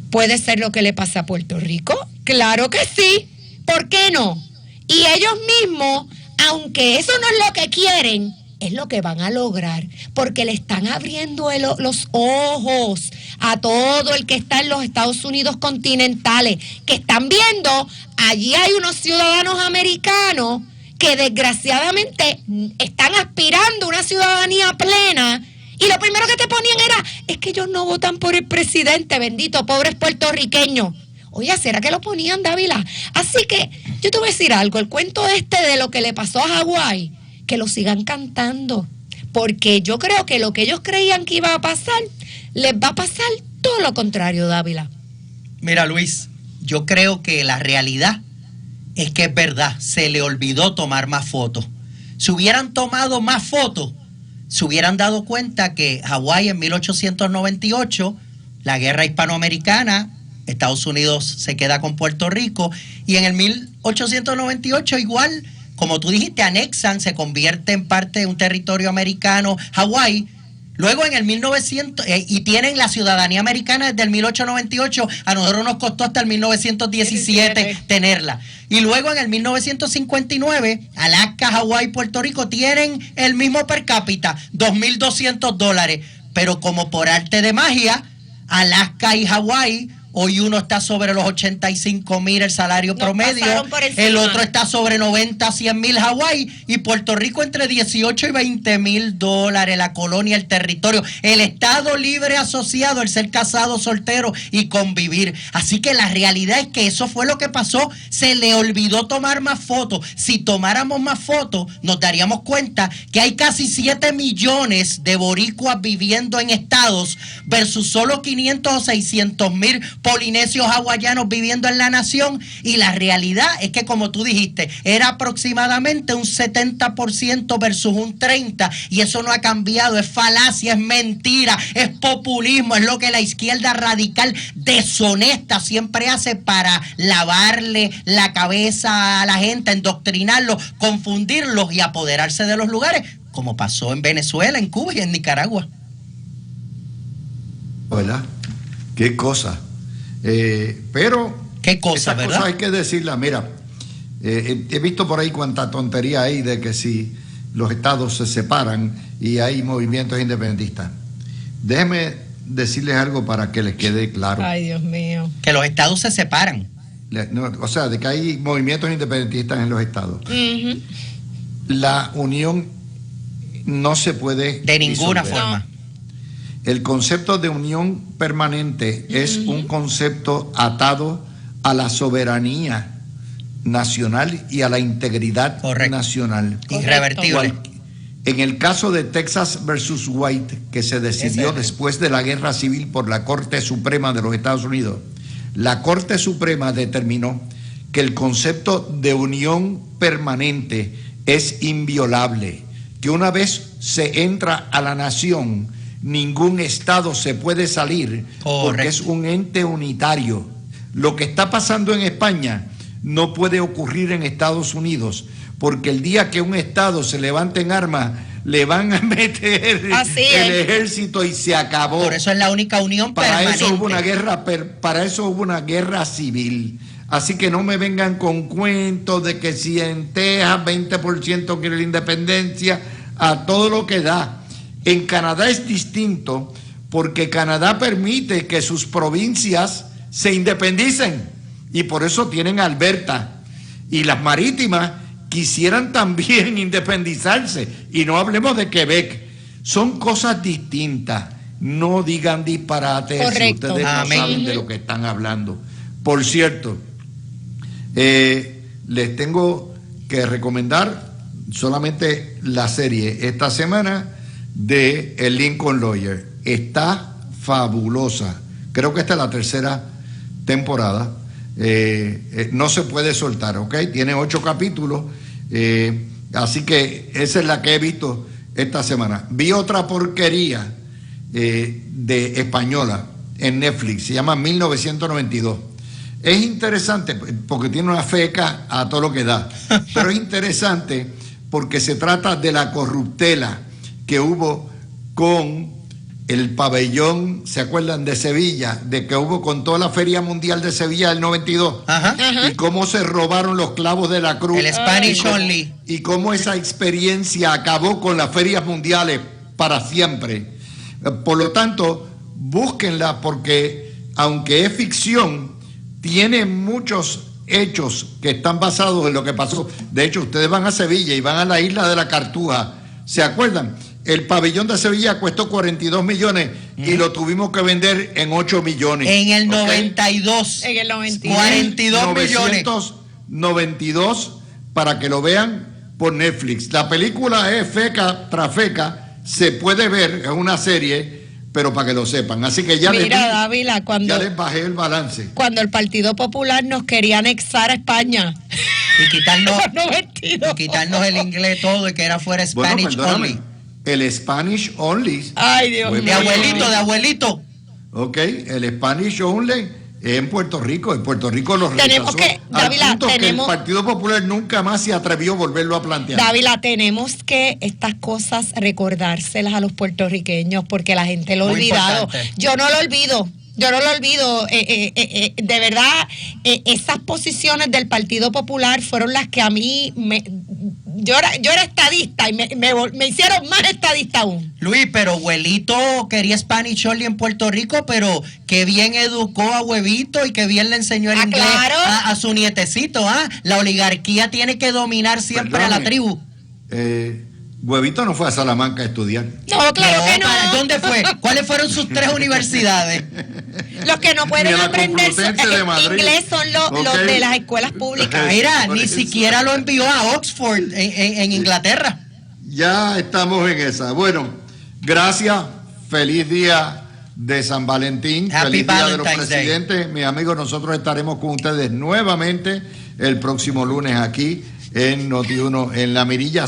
puede ser lo que le pasa a Puerto Rico. Claro que sí. ¿Por qué no? Y ellos mismos, aunque eso no es lo que quieren, es lo que van a lograr, porque le están abriendo los ojos a todo el que está en los Estados Unidos continentales, que están viendo, allí hay unos ciudadanos americanos que desgraciadamente están aspirando a una ciudadanía plena, y lo primero que te ponían era, es que ellos no votan por el presidente, bendito, pobres puertorriqueños. Oye, ¿será que lo ponían, Dávila? Así que yo te voy a decir algo, el cuento de lo que le pasó a Hawái, que lo sigan cantando, porque yo creo que lo que ellos creían que iba a pasar, les va a pasar todo lo contrario, Dávila. Mira, Luis, yo creo que la realidad es que es verdad, se le olvidó tomar más fotos. Si hubieran tomado más fotos, se hubieran dado cuenta que Hawái en 1898, la guerra hispanoamericana, Estados Unidos se queda con Puerto Rico y en el 1898 igual, como tú dijiste, anexan, se convierte en parte de un territorio americano, Hawái. Luego en el 1900, y tienen la ciudadanía americana desde el 1898, a nosotros nos costó hasta el 1917 tenerla. Y luego en el 1959, Alaska, Hawái y Puerto Rico tienen el mismo per cápita, $2,200. Pero como por arte de magia, Alaska y Hawái, hoy uno está sobre los 85,000 el salario promedio, el otro está sobre 90, 100,000 Hawái y Puerto Rico entre 18 y 20,000 dólares, la colonia, el territorio, el estado libre asociado, el ser casado, soltero y convivir. Así que la realidad es que eso fue lo que pasó, se le olvidó tomar más fotos. Si tomáramos más fotos, nos daríamos cuenta que hay casi 7 millones de boricuas viviendo en estados versus solo 500 o 600,000 polinesios hawaianos viviendo en la nación, y la realidad es que, como tú dijiste, era aproximadamente un 70% versus un 30%, y eso no ha cambiado, es falacia, es mentira, es populismo, es lo que la izquierda radical deshonesta siempre hace para lavarle la cabeza a la gente, endoctrinarlos, confundirlos y apoderarse de los lugares, como pasó en Venezuela, en Cuba y en Nicaragua. ¿Verdad? Qué cosa. Pero qué cosa, esas ¿verdad? cosas hay que decirlas. Mira, he visto por ahí cuánta tontería hay de que si los estados se separan y hay movimientos independentistas. Déjenme decirles algo para que les quede claro. Ay, Dios mío. Que los estados se separan. O sea, de que hay movimientos independentistas en los estados. Uh-huh. La unión no se puede de ninguna disolver. forma. El concepto de unión permanente es un concepto atado a la soberanía nacional y a la integridad nacional. Irrevertible. En el caso de Texas versus White, que se decidió después de la Guerra Civil por la Corte Suprema de los Estados Unidos, la Corte Suprema determinó que el concepto de unión permanente es inviolable, que una vez se entra a la nación, ningún estado se puede salir porque es un ente unitario. Lo que está pasando en España no puede ocurrir en Estados Unidos, porque el día que un estado se levante en armas, le van a meter el ejército y se acabó. Por eso es la única unión permanente. Para eso hubo una guerra civil. Así que no me vengan con cuentos de que si en Texas 20% quiere la independencia, a todo lo que da. En Canadá es distinto, porque Canadá permite que sus provincias se independicen y por eso tienen Alberta. Y las marítimas quisieran también independizarse, y no hablemos de Quebec. Son cosas distintas. No digan disparates. Correcto. Si ustedes no saben de lo que están hablando. Por cierto, les tengo que recomendar solamente la serie esta semana de El Lincoln Lawyer. Está fabulosa. Creo que esta es la tercera temporada. No se puede soltar, ¿ok? Tiene 8 capítulos, así que esa es la que he visto esta semana. Vi otra porquería de española en Netflix, se llama 1992. Es interesante porque tiene una feca a todo lo que da, pero es interesante porque se trata de la corruptela que hubo con el pabellón, ¿se acuerdan? De Sevilla, de que hubo con toda la Feria Mundial de Sevilla del 92. Ajá. Y cómo se robaron los clavos de la cruz. El Spanish Only. Y cómo esa experiencia acabó con las ferias mundiales para siempre. Por lo tanto, búsquenla, porque aunque es ficción, tiene muchos hechos que están basados en lo que pasó. De hecho, ustedes van a Sevilla y van a la isla de la Cartuja. ¿Se acuerdan? El pabellón de Sevilla costó 42 millones y lo tuvimos que vender en 8 millones. En el 92. En el 92. 42 millones. 992 para que lo vean por Netflix. La película es feca tras feca, se puede ver, es una serie, pero para que lo sepan. Así que ya, Dávila, ya les bajé el balance. Cuando el Partido Popular nos quería anexar a España. Y quitarnos el inglés todo y que era fuera Spanish Only. El Spanish Only. Ay, Dios mío. De abuelito. Ok, el Spanish Only es en Puerto Rico. En Puerto Rico los tenemos rechazó. que, Dávila, que el Partido Popular nunca más se atrevió a volverlo a plantear. Dávila, tenemos que estas cosas recordárselas a los puertorriqueños, porque la gente lo ha olvidado. Importante. Yo no lo olvido. De verdad, esas posiciones del Partido Popular fueron las que a mí yo era estadista y me hicieron más estadista aún. Luis, pero abuelito quería Spanish Only en Puerto Rico, pero qué bien educó a Huevito y qué bien le enseñó el inglés a su nietecito. La oligarquía tiene que dominar siempre a la tribu. Huevito no fue a Salamanca a estudiar. No, claro que no. ¿Dónde fue? ¿Cuáles fueron sus 3 universidades? Los que no pueden aprender inglés son los de las escuelas públicas. Mira, ni siquiera lo envió a Oxford, en Inglaterra. Ya estamos en esa. Bueno, gracias. Feliz día de San Valentín. Happy Feliz día de los Valentine's Day. presidentes. Mis amigos, nosotros estaremos con ustedes nuevamente el próximo lunes aquí en Noti1 en La Mirilla.